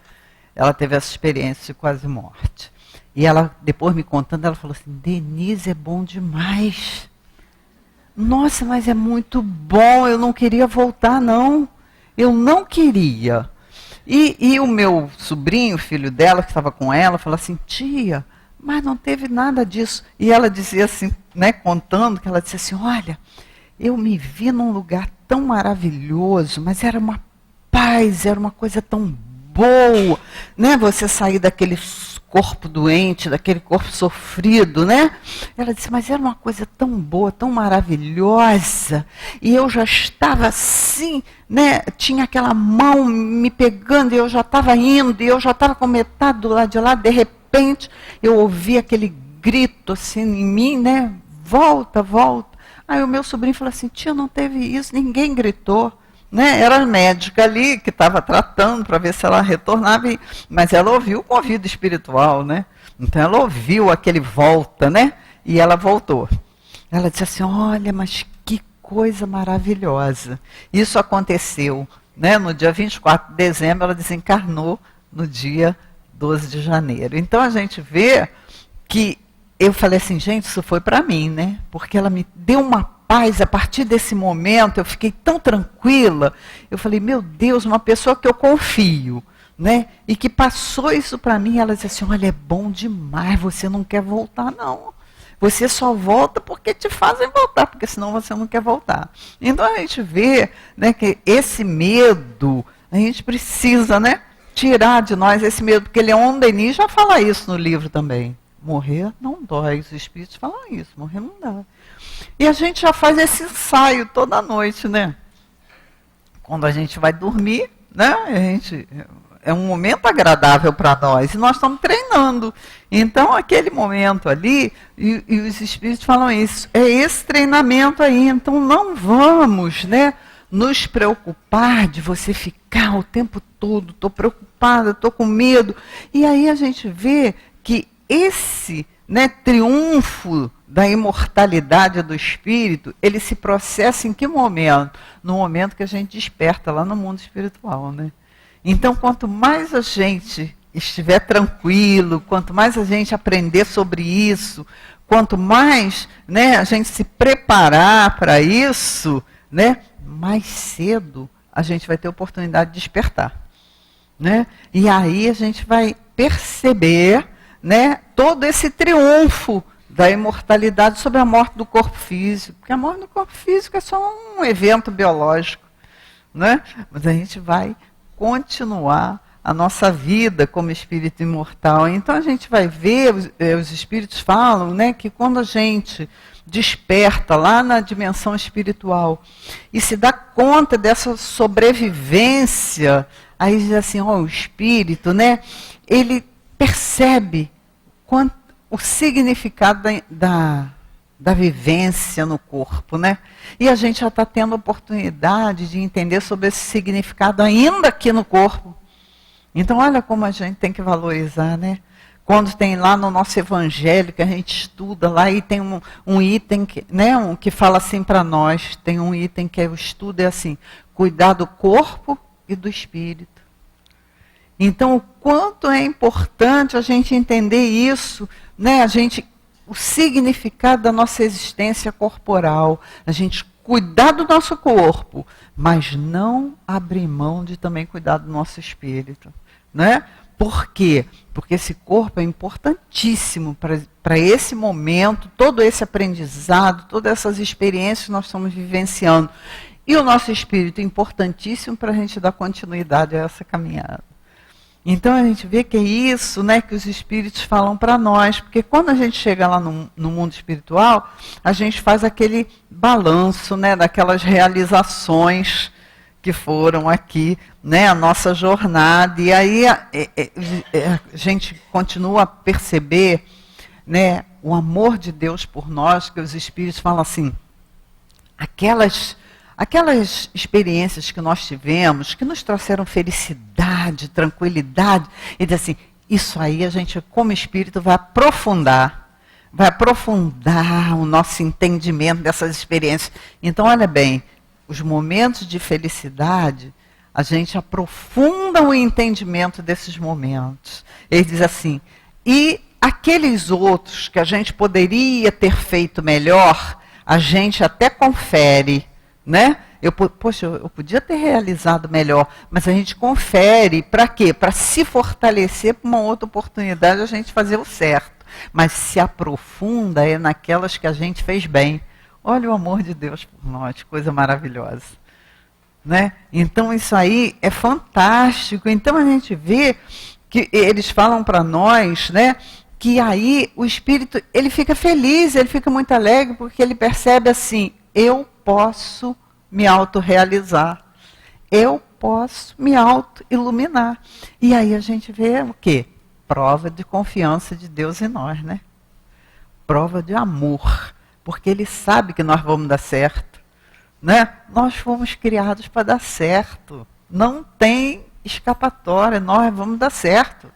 ela teve essa experiência de quase morte. E ela, depois me contando, ela falou assim, Denise, é bom demais. Nossa, mas é muito bom, eu não queria voltar, não. Eu não queria. E o meu sobrinho, filho dela, que estava com ela, falou assim, tia, mas não teve nada disso. E ela dizia assim, né, contando, que ela disse assim, olha, eu me vi num lugar tão maravilhoso, mas era uma paz, era uma coisa tão boa, né? Você sair daquele corpo doente, daquele corpo sofrido, né? Ela disse, mas era uma coisa tão boa, tão maravilhosa, e eu já estava assim, né? Tinha aquela mão me pegando, e eu já estava indo, e eu já estava com metade do lado de lá, de repente, eu ouvi aquele grito assim em mim, né? Volta, volta. Aí o meu sobrinho falou assim, tia, não teve isso, ninguém gritou. Né? Era a médica ali que estava tratando para ver se ela retornava, mas ela ouviu o ouvido espiritual, né? Então ela ouviu aquele volta, né? E ela voltou. Ela disse assim, olha, mas que coisa maravilhosa. Isso aconteceu, né? No dia 24 de dezembro, ela desencarnou no dia 12 de janeiro. Então a gente vê que eu falei assim, gente, isso foi para mim, né? Porque ela me deu uma paz, a partir desse momento, eu fiquei tão tranquila. Eu falei, meu Deus, uma pessoa que eu confio, né? E que passou isso para mim, ela disse assim, olha, é bom demais, você não quer voltar, não. Você só volta porque te fazem voltar, porque senão você não quer voltar. Então a gente vê, né, que esse medo, a gente precisa, né, tirar de nós esse medo, porque Leon Denis já fala isso no livro também. Morrer não dói, os espíritos falam isso, morrer não dói. E a gente já faz esse ensaio toda noite, né? Quando a gente vai dormir, né? É um momento agradável para nós, e nós estamos treinando. Então, aquele momento ali, e os espíritos falam isso, é esse treinamento aí. Então, não vamos, né, nos preocupar de você ficar o tempo todo, estou preocupada, estou com medo. E aí a gente vê que esse, né, triunfo da imortalidade do espírito, ele se processa em que momento? No momento que a gente desperta lá no mundo espiritual, né? Então, quanto mais a gente estiver tranquilo, quanto mais a gente aprender sobre isso, quanto mais, né, a gente se preparar para isso, né, mais cedo a gente vai ter oportunidade de despertar, né? E aí a gente vai perceber, né, todo esse triunfo da imortalidade sobre a morte do corpo físico. Porque a morte do corpo físico é só um evento biológico, né? Mas a gente vai continuar a nossa vida como espírito imortal. Então a gente vai ver, os espíritos falam, né, que quando a gente desperta lá na dimensão espiritual e se dá conta dessa sobrevivência, aí diz assim, ó, o espírito, né, ele percebe o significado da vivência no corpo, né? E a gente já está tendo a oportunidade de entender sobre esse significado ainda aqui no corpo. Então, olha como a gente tem que valorizar, né? Quando tem lá no nosso evangelho, que a gente estuda lá, e tem um item que, né, que fala assim para nós, tem um item que o estudo é assim, cuidar do corpo e do espírito. Então, o quanto é importante a gente entender isso, né? O significado da nossa existência corporal, a gente cuidar do nosso corpo, mas não abrir mão de também cuidar do nosso espírito, né? Por quê? Porque esse corpo é importantíssimo para esse momento, todo esse aprendizado, todas essas experiências que nós estamos vivenciando. E o nosso espírito é importantíssimo para a gente dar continuidade a essa caminhada. Então a gente vê que é isso, né, que os espíritos falam para nós, porque quando a gente chega lá no mundo espiritual, a gente faz aquele balanço, né, daquelas realizações que foram aqui, né, a nossa jornada, e aí a gente continua a perceber, né, o amor de Deus por nós, que os espíritos falam assim, aquelas experiências que nós tivemos, que nos trouxeram felicidade, tranquilidade, e diz assim, isso aí a gente, como espírito, vai aprofundar o nosso entendimento dessas experiências. Então, olha bem, os momentos de felicidade, a gente aprofunda o entendimento desses momentos. Ele diz assim, e aqueles outros que a gente poderia ter feito melhor, a gente até confere, né? Eu podia ter realizado melhor, mas a gente confere para quê? Para se fortalecer para uma outra oportunidade a gente fazer o certo. Mas se aprofunda naquelas que a gente fez bem. Olha o amor de Deus por nós, coisa maravilhosa. Né? Então isso aí é fantástico. Então a gente vê que eles falam para nós, né, que aí o espírito ele fica feliz, ele fica muito alegre, porque ele percebe assim, eu posso me autorrealizar. Eu posso me auto-iluminar. E aí a gente vê o quê? Prova de confiança de Deus em nós, né? Prova de amor. Porque Ele sabe que nós vamos dar certo. Né? Nós fomos criados para dar certo. Não tem escapatória, nós vamos dar certo.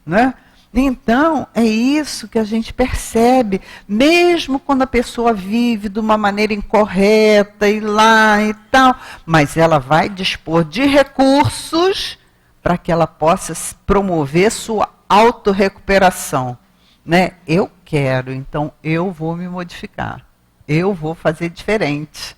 Né? Então, é isso que a gente percebe, mesmo quando a pessoa vive de uma maneira incorreta e lá e tal, mas ela vai dispor de recursos para que ela possa promover sua autorrecuperação. Né? Eu quero, então eu vou me modificar, eu vou fazer diferente.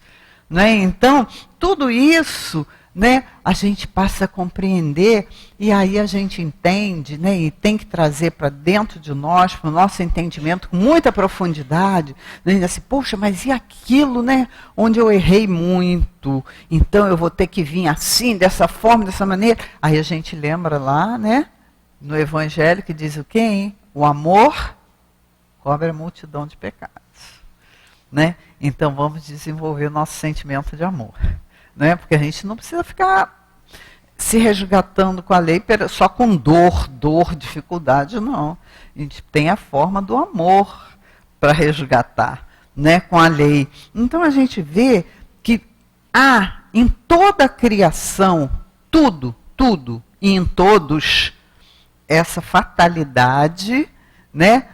Né? Então, tudo isso, né, a gente passa a compreender e aí a gente entende, né, e tem que trazer para dentro de nós, para o nosso entendimento, com muita profundidade, né, assim, poxa, mas e aquilo, né, onde eu errei muito, então eu vou ter que vir assim, dessa forma, dessa maneira. Aí a gente lembra lá, né, no Evangelho que diz o quê, hein? O amor cobre a multidão de pecados. Né? Então vamos desenvolver o nosso sentimento de amor. Né? Porque a gente não precisa ficar se resgatando com a lei só com dor, dificuldade, não. A gente tem a forma do amor para resgatar, né, com a lei. Então a gente vê que há em toda a criação, tudo, e em todos, essa fatalidade, né,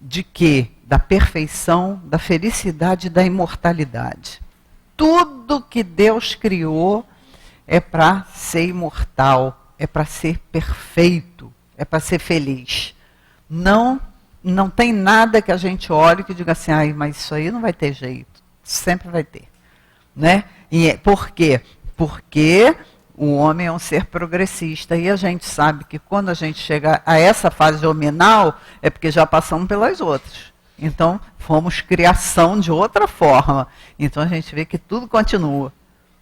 de quê? Da perfeição, da felicidade e da imortalidade. Tudo que Deus criou é para ser imortal, é para ser perfeito, é para ser feliz. Não tem nada que a gente olhe que diga assim, ai, mas isso aí não vai ter jeito. Sempre vai ter. Né? E por quê? Porque o homem é um ser progressista e a gente sabe que quando a gente chega a essa fase hominal é porque já passamos pelas outras. Então, fomos criação de outra forma. Então, a gente vê que tudo continua.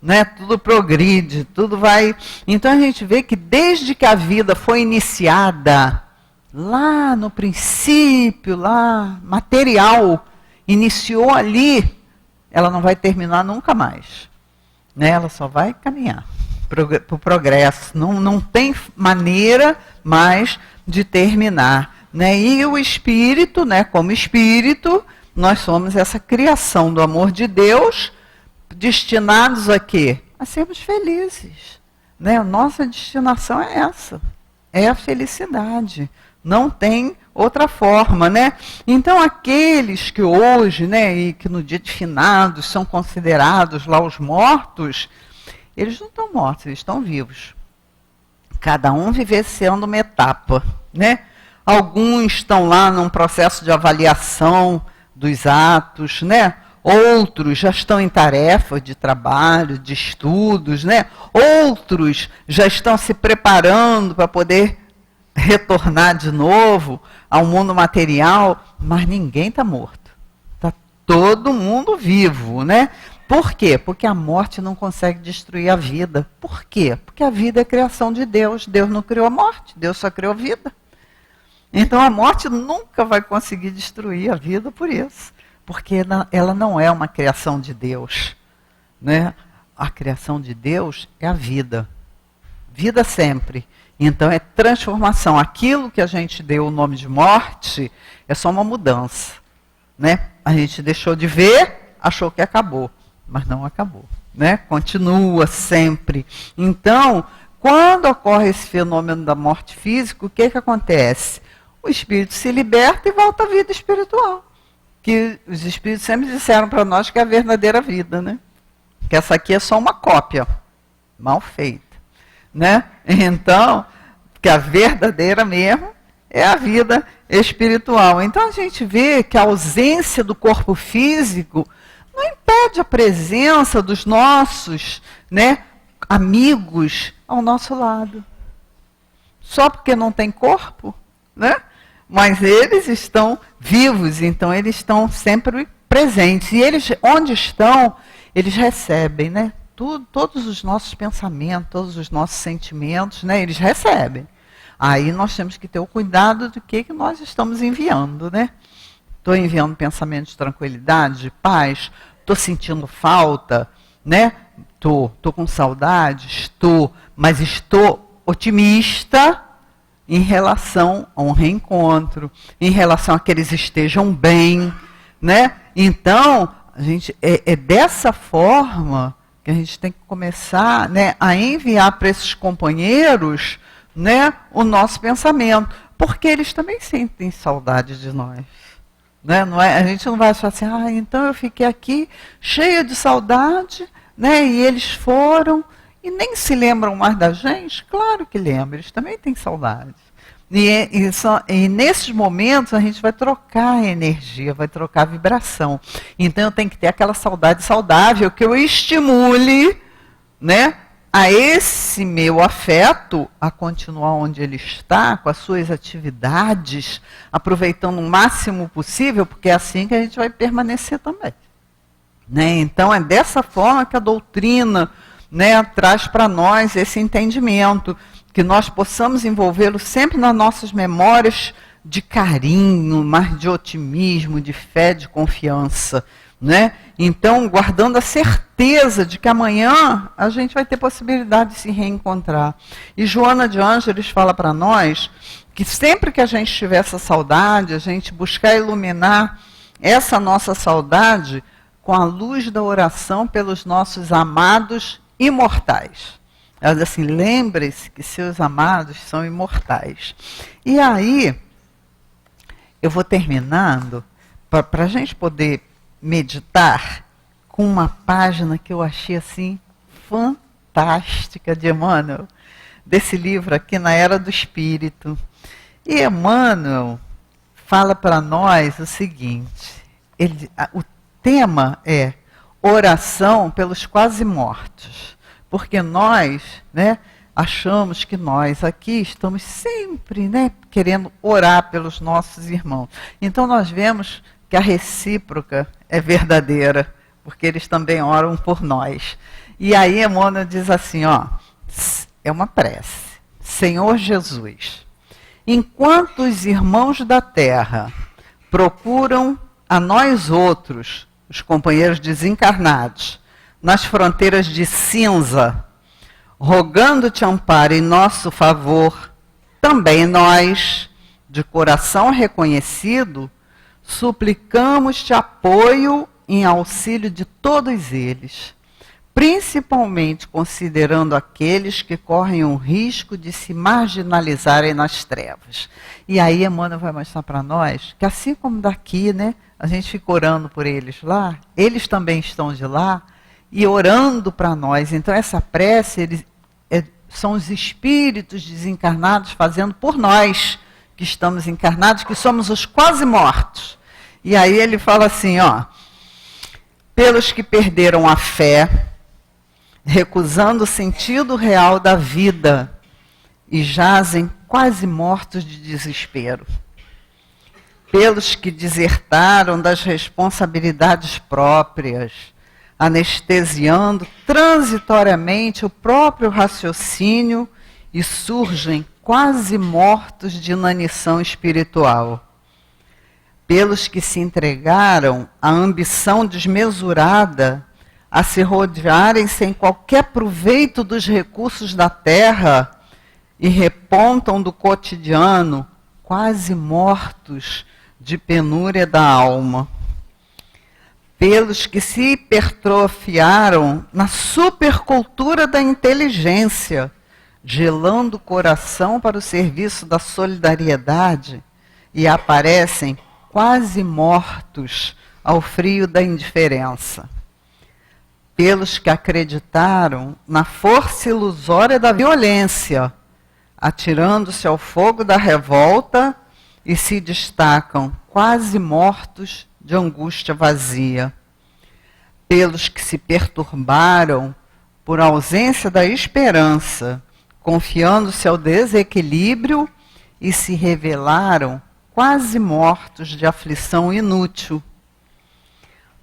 Né? Tudo progride, tudo vai... Então, a gente vê que desde que a vida foi iniciada, lá no princípio, lá, material, iniciou ali, ela não vai terminar nunca mais. Né? Ela só vai caminhar para o progresso. Não tem maneira mais de terminar. né? E o espírito, né, como espírito, nós somos essa criação do amor de Deus, destinados a quê? A sermos felizes, né? Nossa destinação é essa, é a felicidade. Não tem outra forma, né? Então aqueles que hoje, né, e que no dia de finados são considerados lá os mortos, eles não estão mortos, eles estão vivos. Cada um vivenciando uma etapa, né? Alguns estão lá num processo de avaliação dos atos, né? Outros já estão em tarefa de trabalho, de estudos, né? Outros já estão se preparando para poder retornar de novo ao mundo material, mas ninguém está morto. Está todo mundo vivo, né? Por quê? Porque a morte não consegue destruir a vida. Por quê? Porque a vida é criação de Deus. Deus não criou a morte, Deus só criou a vida. Então a morte nunca vai conseguir destruir a vida por isso. Porque ela não é uma criação de Deus, né? A criação de Deus é a vida. Vida sempre. Então é transformação. Aquilo que a gente deu o nome de morte é só uma mudança, né? A gente deixou de ver, achou que acabou, mas não acabou, né? Continua sempre. Então, quando ocorre esse fenômeno da morte física, o que acontece? O espírito se liberta e volta à vida espiritual. Que os espíritos sempre disseram para nós que é a verdadeira vida, né? Que essa aqui é só uma cópia, mal feita, né? Então, que a verdadeira mesmo é a vida espiritual. Então a gente vê que a ausência do corpo físico não impede a presença dos nossos, né, amigos ao nosso lado. Só porque não tem corpo, né? Mas eles estão vivos, então eles estão sempre presentes. E eles, onde estão, eles recebem, né? Todos os nossos pensamentos, todos os nossos sentimentos, né? Eles recebem. Aí nós temos que ter o cuidado do que nós estamos enviando, né? Estou enviando pensamentos de tranquilidade, de paz, estou sentindo falta, né? Estou com saudade, estou, mas estou otimista em relação a um reencontro, em relação a que eles estejam bem, né? Então, a gente, é dessa forma que a gente tem que começar, né, a enviar para esses companheiros, né, o nosso pensamento, porque eles também sentem saudade de nós. Né? Não é, a gente não vai achar assim, então eu fiquei aqui cheia de saudade, né, e eles foram, e nem se lembram mais da gente. Claro que lembram, eles também têm saudade. E nesses momentos a gente vai trocar energia, vai trocar vibração. Então eu tenho que ter aquela saudade saudável que eu estimule, né, a esse meu afeto a continuar onde ele está, com as suas atividades, aproveitando o máximo possível, porque é assim que a gente vai permanecer também. Né? Então é dessa forma que a doutrina, né, traz para nós esse entendimento, que nós possamos envolvê-lo sempre nas nossas memórias de carinho, mas de otimismo, de fé, de confiança. Né? Então, guardando a certeza de que amanhã a gente vai ter possibilidade de se reencontrar. E Joana de Ângeles fala para nós que sempre que a gente tiver essa saudade, a gente buscar iluminar essa nossa saudade com a luz da oração pelos nossos amados imortais. Ela diz assim, lembre-se que seus amados são imortais. E aí, eu vou terminando, para a gente poder meditar com uma página que eu achei assim fantástica de Emmanuel, desse livro aqui, Na Era do Espírito. E Emmanuel fala para nós o seguinte, o tema é oração pelos quase mortos, porque nós, né, achamos que nós aqui estamos sempre, né, querendo orar pelos nossos irmãos. Então nós vemos que a recíproca é verdadeira, porque eles também oram por nós. E aí Emmanuel diz assim, é uma prece. Senhor Jesus, enquanto os irmãos da terra procuram a nós outros, os companheiros desencarnados, nas fronteiras de cinza, rogando-te amparo em nosso favor, também nós, de coração reconhecido, suplicamos-te apoio em auxílio de todos eles, principalmente considerando aqueles que correm o risco de se marginalizarem nas trevas. E aí Emmanuel vai mostrar para nós que assim como daqui, né, a gente fica orando por eles lá, eles também estão de lá e orando para nós. Então essa prece são os espíritos desencarnados fazendo por nós, que estamos encarnados, que somos os quase mortos. E aí ele fala assim, ó, pelos que perderam a fé, recusando o sentido real da vida e jazem quase mortos de desespero. Pelos que desertaram das responsabilidades próprias, anestesiando transitoriamente o próprio raciocínio e surgem quase mortos de inanição espiritual. Pelos que se entregaram à ambição desmesurada, a se rodearem sem qualquer proveito dos recursos da terra e repontam do cotidiano, quase mortos de penúria da alma. Pelos que se hipertrofiaram na supercultura da inteligência, gelando o coração para o serviço da solidariedade e aparecem quase mortos ao frio da indiferença. Pelos que acreditaram na força ilusória da violência, atirando-se ao fogo da revolta e se destacam quase mortos de angústia vazia. Pelos que se perturbaram por ausência da esperança, confiando-se ao desequilíbrio e se revelaram quase mortos de aflição inútil.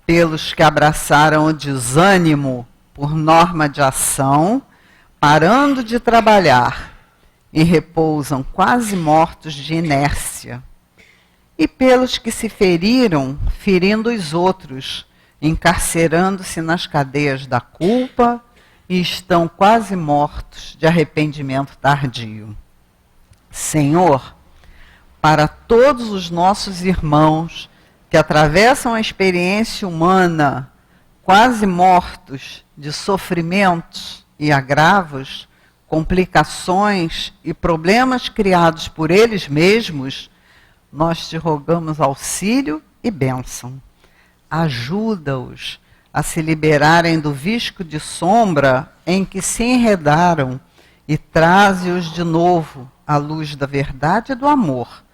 Pelos que abraçaram o desânimo por norma de ação, parando de trabalhar, e repousam quase mortos de inércia. E pelos que se feriram, ferindo os outros, encarcerando-se nas cadeias da culpa, e estão quase mortos de arrependimento tardio. Senhor, para todos os nossos irmãos que atravessam a experiência humana, quase mortos de sofrimentos e agravos, complicações e problemas criados por eles mesmos, nós te rogamos auxílio e bênção. Ajuda-os a se liberarem do visco de sombra em que se enredaram e traze-os de novo à luz da verdade e do amor,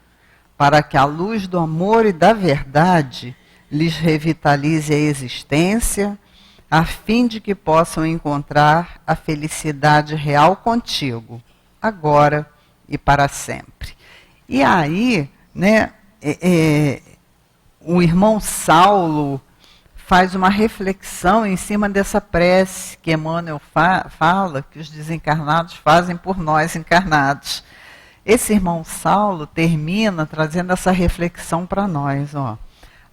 para que a luz do amor e da verdade lhes revitalize a existência, a fim de que possam encontrar a felicidade real contigo, agora e para sempre. E aí, né, o irmão Saulo faz uma reflexão em cima dessa prece que Emmanuel fala, que os desencarnados fazem por nós encarnados. Esse irmão Saulo termina trazendo essa reflexão para nós. Ó.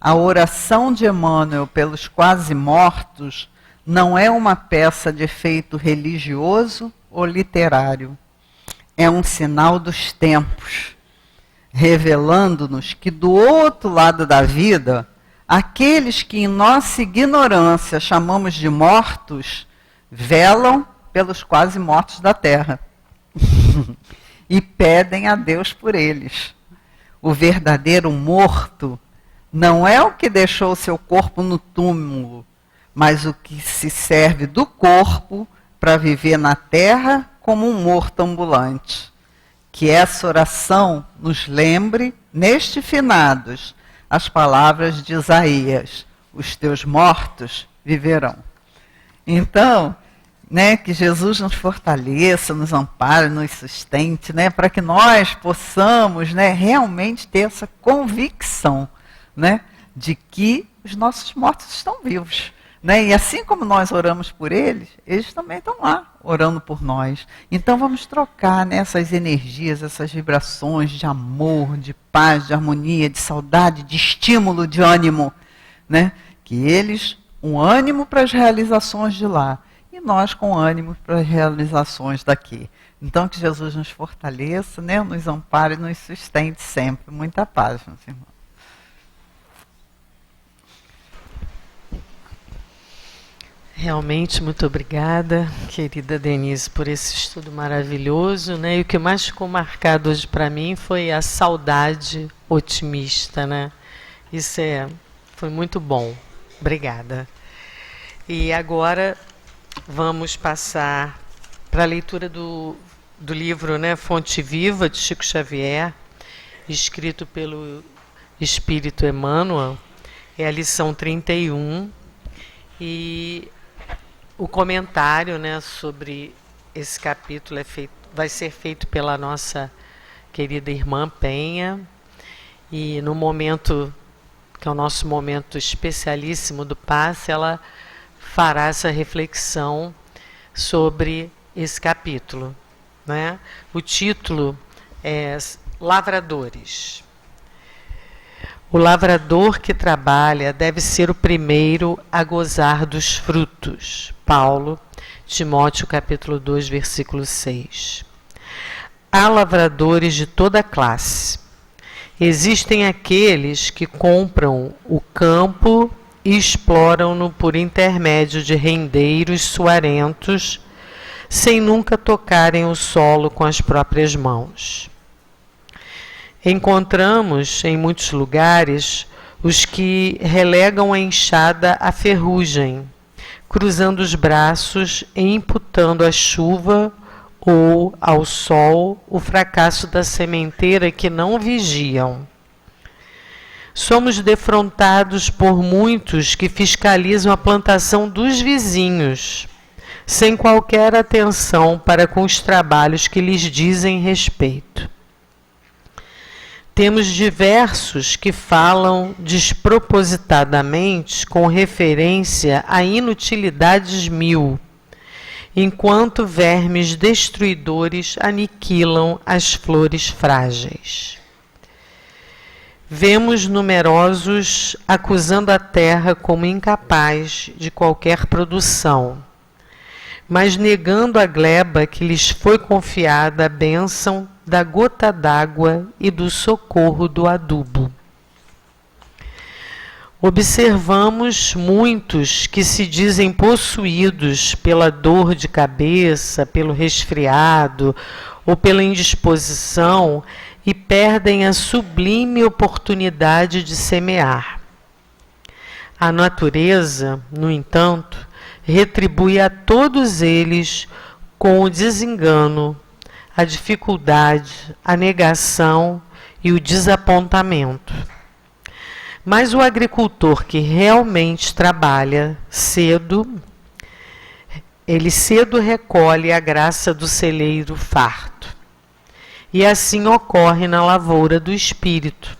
A oração de Emmanuel pelos quase mortos não é uma peça de efeito religioso ou literário. É um sinal dos tempos, revelando-nos que do outro lado da vida, aqueles que em nossa ignorância chamamos de mortos, velam pelos quase mortos da terra. E pedem a Deus por eles. O verdadeiro morto não é o que deixou seu corpo no túmulo, mas o que se serve do corpo para viver na terra como um morto ambulante. Que essa oração nos lembre, neste finados, as palavras de Isaías: os teus mortos viverão. Então, né, que Jesus nos fortaleça, nos ampare, nos sustente, né, para que nós possamos, né, realmente ter essa convicção, né, de que os nossos mortos estão vivos. Né? E assim como nós oramos por eles, eles também estão lá orando por nós. Então vamos trocar, né, essas energias, essas vibrações de amor, de paz, de harmonia, de saudade, de estímulo, de ânimo. Né? Que eles, um ânimo para as realizações de lá. e nós com ânimo para as realizações daqui. Então, que Jesus nos fortaleça, né, nos ampare e nos sustente sempre. Muita paz, meus irmãos. Realmente, muito obrigada, querida Denise, por esse estudo maravilhoso, né? E o que mais ficou marcado hoje para mim foi a saudade otimista, né? Isso foi muito bom. Obrigada. E agora vamos passar para a leitura do livro, né, Fonte Viva, de Chico Xavier, escrito pelo Espírito Emmanuel. É a lição 31. E o comentário, né, sobre esse capítulo vai ser feito pela nossa querida irmã Penha. E no momento, que é o nosso momento especialíssimo do passe, ela fará essa reflexão sobre esse capítulo, né? O título é Lavradores. O lavrador que trabalha deve ser o primeiro a gozar dos frutos. Paulo, Timóteo capítulo 2, versículo 6. Há lavradores de toda classe. Existem aqueles que compram o campo e exploram-no por intermédio de rendeiros suarentos, sem nunca tocarem o solo com as próprias mãos. Encontramos em muitos lugares os que relegam a enxada à ferrugem, cruzando os braços e imputando à chuva ou ao sol o fracasso da sementeira que não vigiam. Somos defrontados por muitos que fiscalizam a plantação dos vizinhos, sem qualquer atenção para com os trabalhos que lhes dizem respeito. Temos diversos que falam despropositadamente com referência a inutilidades mil, enquanto vermes destruidores aniquilam as flores frágeis. Vemos numerosos acusando a terra como incapaz de qualquer produção, mas negando a gleba que lhes foi confiada a bênção da gota d'água e do socorro do adubo. Observamos muitos que se dizem possuídos pela dor de cabeça, pelo resfriado ou pela indisposição e perdem a sublime oportunidade de semear. A natureza, no entanto, retribui a todos eles com o desengano, a dificuldade, a negação e o desapontamento. Mas o agricultor que realmente trabalha ele cedo recolhe a graça do celeiro farto. E assim ocorre na lavoura do espírito.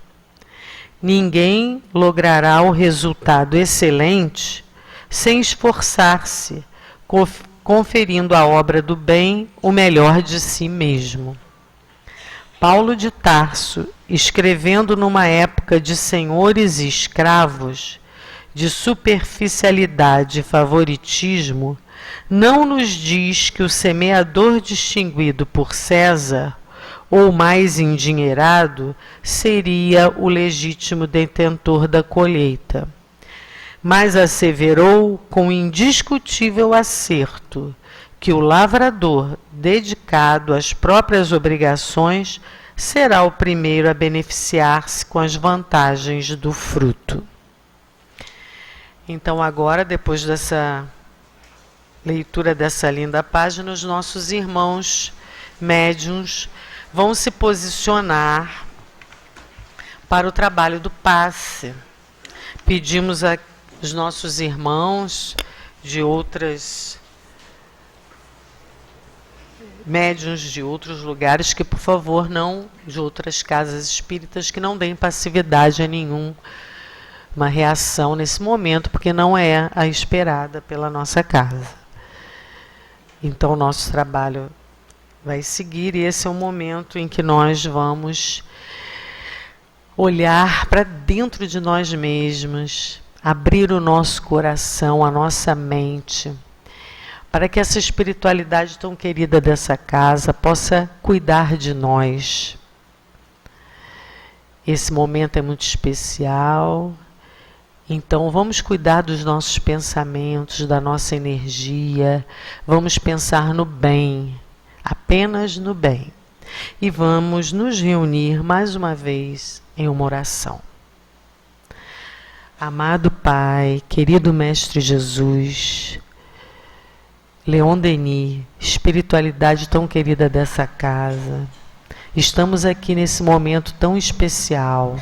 Ninguém logrará o resultado excelente sem esforçar-se, conferindo à obra do bem o melhor de si mesmo. Paulo de Tarso, escrevendo numa época de senhores e escravos, de superficialidade e favoritismo, não nos diz que o semeador distinguido por César, ou mais endinheirado, seria o legítimo detentor da colheita, mas asseverou com indiscutível acerto que o lavrador, dedicado às próprias obrigações, será o primeiro a beneficiar-se com as vantagens do fruto. Então agora, depois dessa leitura dessa linda página, os nossos irmãos médiuns vão se posicionar para o trabalho do passe. Pedimos aos nossos irmãos de outras médiuns de outros lugares que, por favor, não, de outras casas espíritas, que não deem passividade a nenhuma reação nesse momento, porque não é a esperada pela nossa casa. Então, o nosso trabalho vai seguir, e esse é o momento em que nós vamos olhar para dentro de nós mesmos, abrir o nosso coração, a nossa mente, para que essa espiritualidade tão querida dessa casa possa cuidar de nós. Esse momento é muito especial, então vamos cuidar dos nossos pensamentos, da nossa energia, vamos pensar no bem, apenas no bem. E vamos nos reunir mais uma vez em uma oração. Amado Pai, querido Mestre Jesus, Leon Denis, espiritualidade tão querida dessa casa, estamos aqui nesse momento tão especial,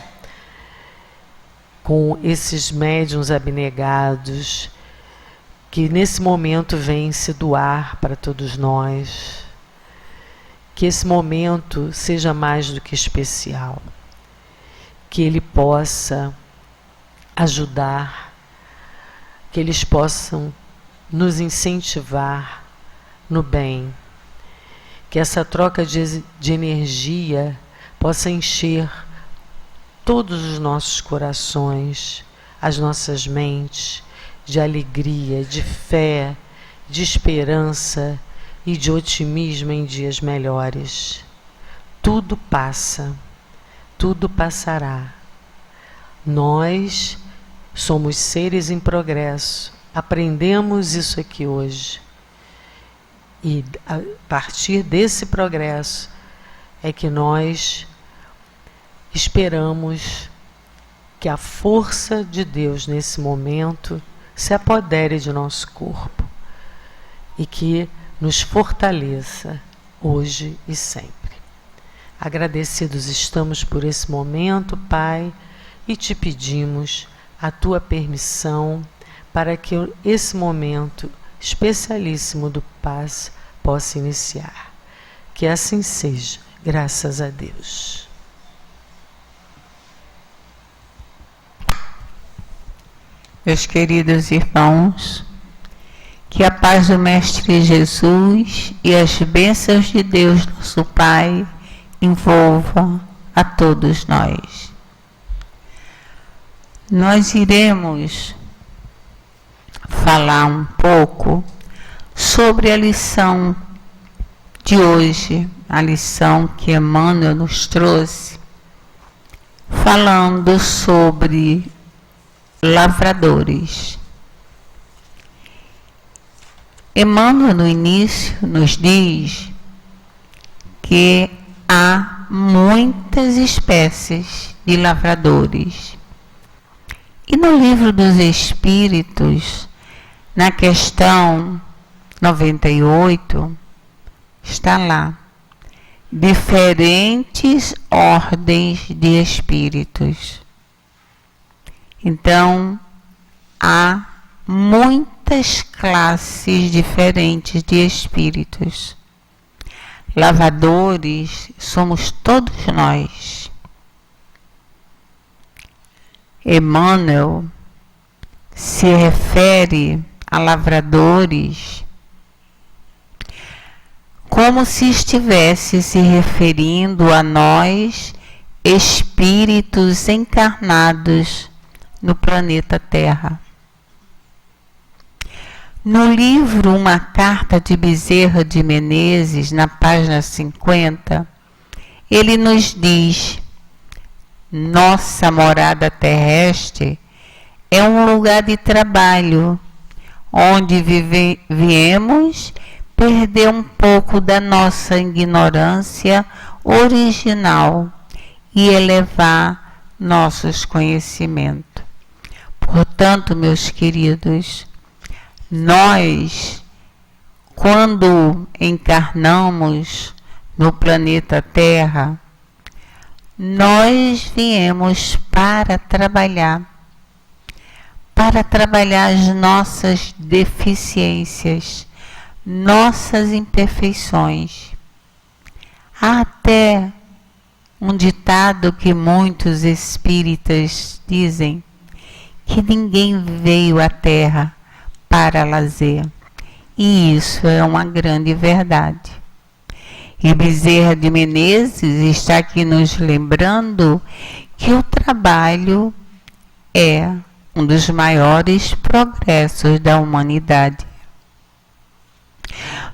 com esses médiuns abnegados, que nesse momento vêm se doar para todos nós. Que esse momento seja mais do que especial, que ele possa ajudar, que eles possam nos incentivar no bem, que essa troca de energia possa encher todos os nossos corações, as nossas mentes, de alegria, de fé, de esperança e de otimismo em dias melhores. Tudo passa, tudo passará. Nós somos seres em progresso, aprendemos isso aqui hoje. E a partir desse progresso é que nós esperamos que a força de Deus nesse momento se apodere de nosso corpo e que nos fortaleça hoje e sempre. Agradecidos estamos por esse momento, Pai, e te pedimos a tua permissão para que esse momento especialíssimo do Paz possa iniciar. Que assim seja, graças a Deus. Meus queridos irmãos, que a paz do Mestre Jesus e as bênçãos de Deus, nosso Pai, envolva a todos nós. Nós iremos falar um pouco sobre a lição de hoje, a lição que Emmanuel nos trouxe, falando sobre lavradores. Emmanuel, no início, nos diz que há muitas espécies de lavradores. E no Livro dos Espíritos, na questão 98, está lá: diferentes ordens de espíritos. Então, há muitas classes diferentes de espíritos. Lavradores somos todos nós. Emmanuel se refere a lavradores como se estivesse se referindo a nós, espíritos encarnados no planeta Terra. No livro Uma Carta de Bezerra de Menezes, na página 50, ele nos diz: nossa morada terrestre é um lugar de trabalho, onde viemos perder um pouco da nossa ignorância original e elevar nossos conhecimentos. Portanto, meus queridos, nós, quando encarnamos no planeta Terra, nós viemos para trabalhar as nossas deficiências, nossas imperfeições. Há até um ditado que muitos espíritas dizem, que ninguém veio à Terra para lazer. E isso é uma grande verdade. E Bezerra de Menezes está aqui nos lembrando que o trabalho é um dos maiores progressos da humanidade.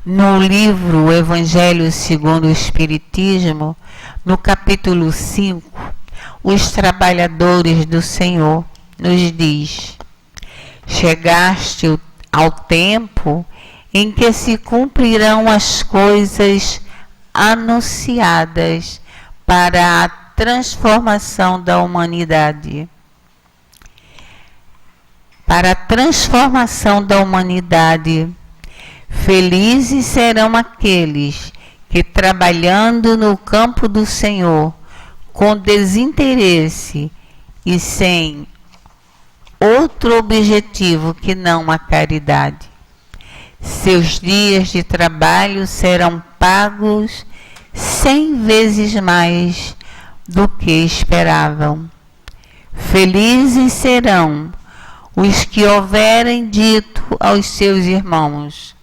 No livro Evangelho segundo o Espiritismo, no capítulo 5, os trabalhadores do Senhor nos diz: chegaste ao tempo em que se cumprirão as coisas anunciadas para a transformação da humanidade. Para a transformação da humanidade, felizes serão aqueles que, trabalhando no campo do Senhor, com desinteresse e sem outro objetivo que não a caridade, seus dias de trabalho serão pagos 100 vezes mais do que esperavam. Felizes serão os que houverem dito aos seus irmãos: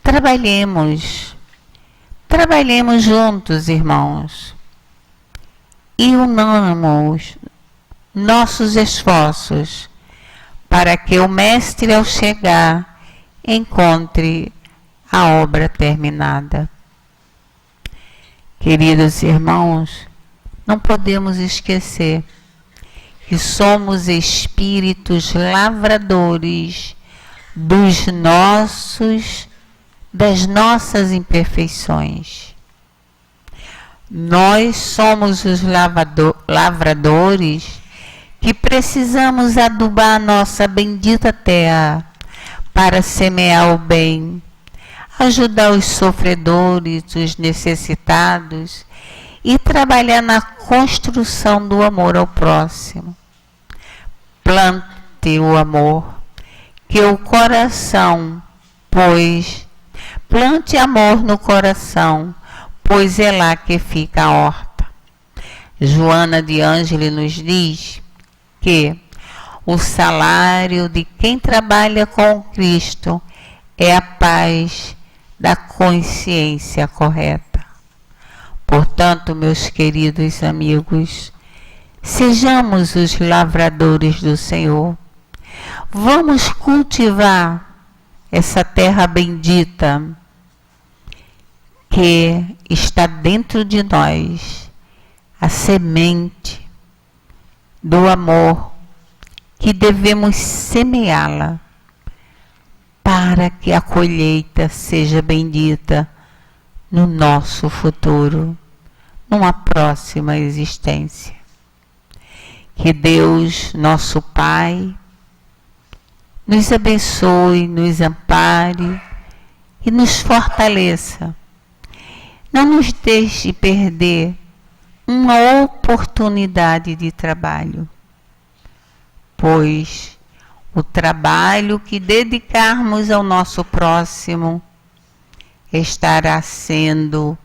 trabalhemos juntos, irmãos, e unamos nossos esforços para que o Mestre, ao chegar, encontre a obra terminada. Queridos irmãos, não podemos esquecer que somos espíritos lavradores das nossas imperfeições. Nós somos os lavradores que precisamos adubar a nossa bendita terra para semear o bem, ajudar os sofredores, os necessitados e trabalhar na construção do amor ao próximo. Plante o amor, que o coração, plante amor no coração, pois é lá que fica a horta. Joana de Ângeles nos diz que o salário de quem trabalha com Cristo é a paz da consciência correta. Portanto, meus queridos amigos, sejamos os lavradores do Senhor. Vamos cultivar essa terra bendita que está dentro de nós, a semente do amor, que devemos semeá-la para que a colheita seja bendita no nosso futuro, numa próxima existência. Que Deus, nosso Pai, nos abençoe, nos ampare e nos fortaleça. Não nos deixe perder uma oportunidade de trabalho, pois o trabalho que dedicarmos ao nosso próximo estará sendo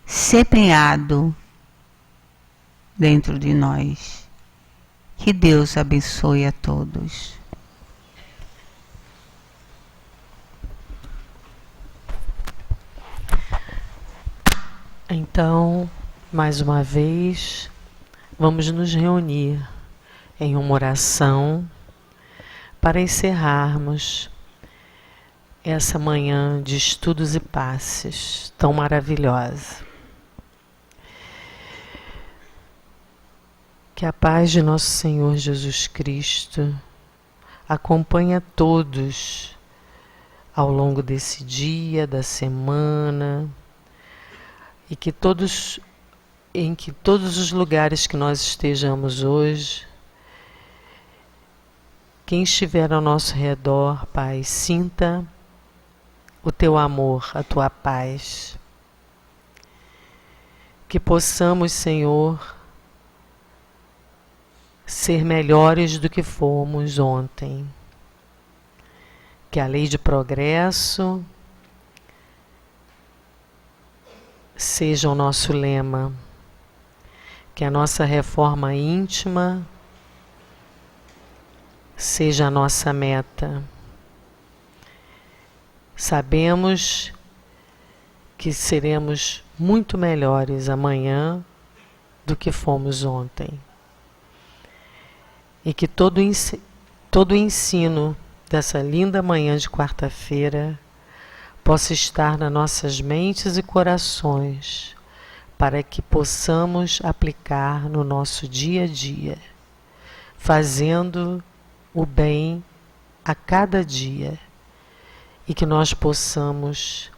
semeado dentro de nós. Que Deus abençoe a todos. Então, mais uma vez, vamos nos reunir em uma oração para encerrarmos essa manhã de estudos e passes tão maravilhosa. Que a paz de nosso Senhor Jesus Cristo acompanhe a todos ao longo desse dia, da semana, e que em todos os lugares que nós estejamos hoje, quem estiver ao nosso redor, Pai, sinta o teu amor, a tua paz. Que possamos, Senhor, ser melhores do que fomos ontem. Que a lei de progresso seja o nosso lema. Que a nossa reforma íntima seja a nossa meta. Sabemos que seremos muito melhores amanhã do que fomos ontem. E que todo o ensino dessa linda manhã de quarta-feira possa estar nas nossas mentes e corações, para que possamos aplicar no nosso dia a dia, fazendo o bem a cada dia, e que nós possamos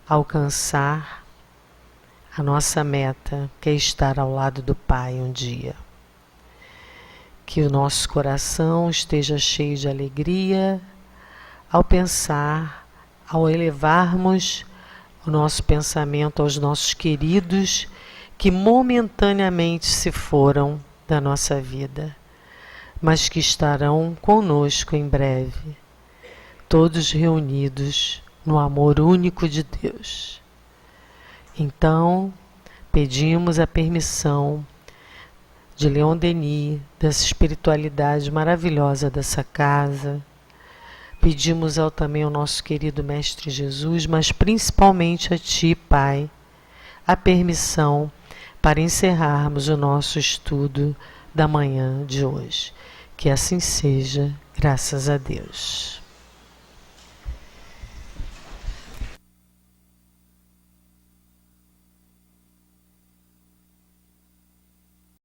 alcançar a nossa meta, que é estar ao lado do Pai um dia. Que o nosso coração esteja cheio de alegria ao pensar, ao elevarmos o nosso pensamento aos nossos queridos que momentaneamente se foram da nossa vida, mas que estarão conosco em breve, todos reunidos no amor único de Deus. Então, pedimos a permissão de Leon Denis, dessa espiritualidade maravilhosa dessa casa. Pedimos também ao nosso querido Mestre Jesus, mas principalmente a Ti, Pai, a permissão para encerrarmos o nosso estudo da manhã de hoje. Que assim seja, graças a Deus.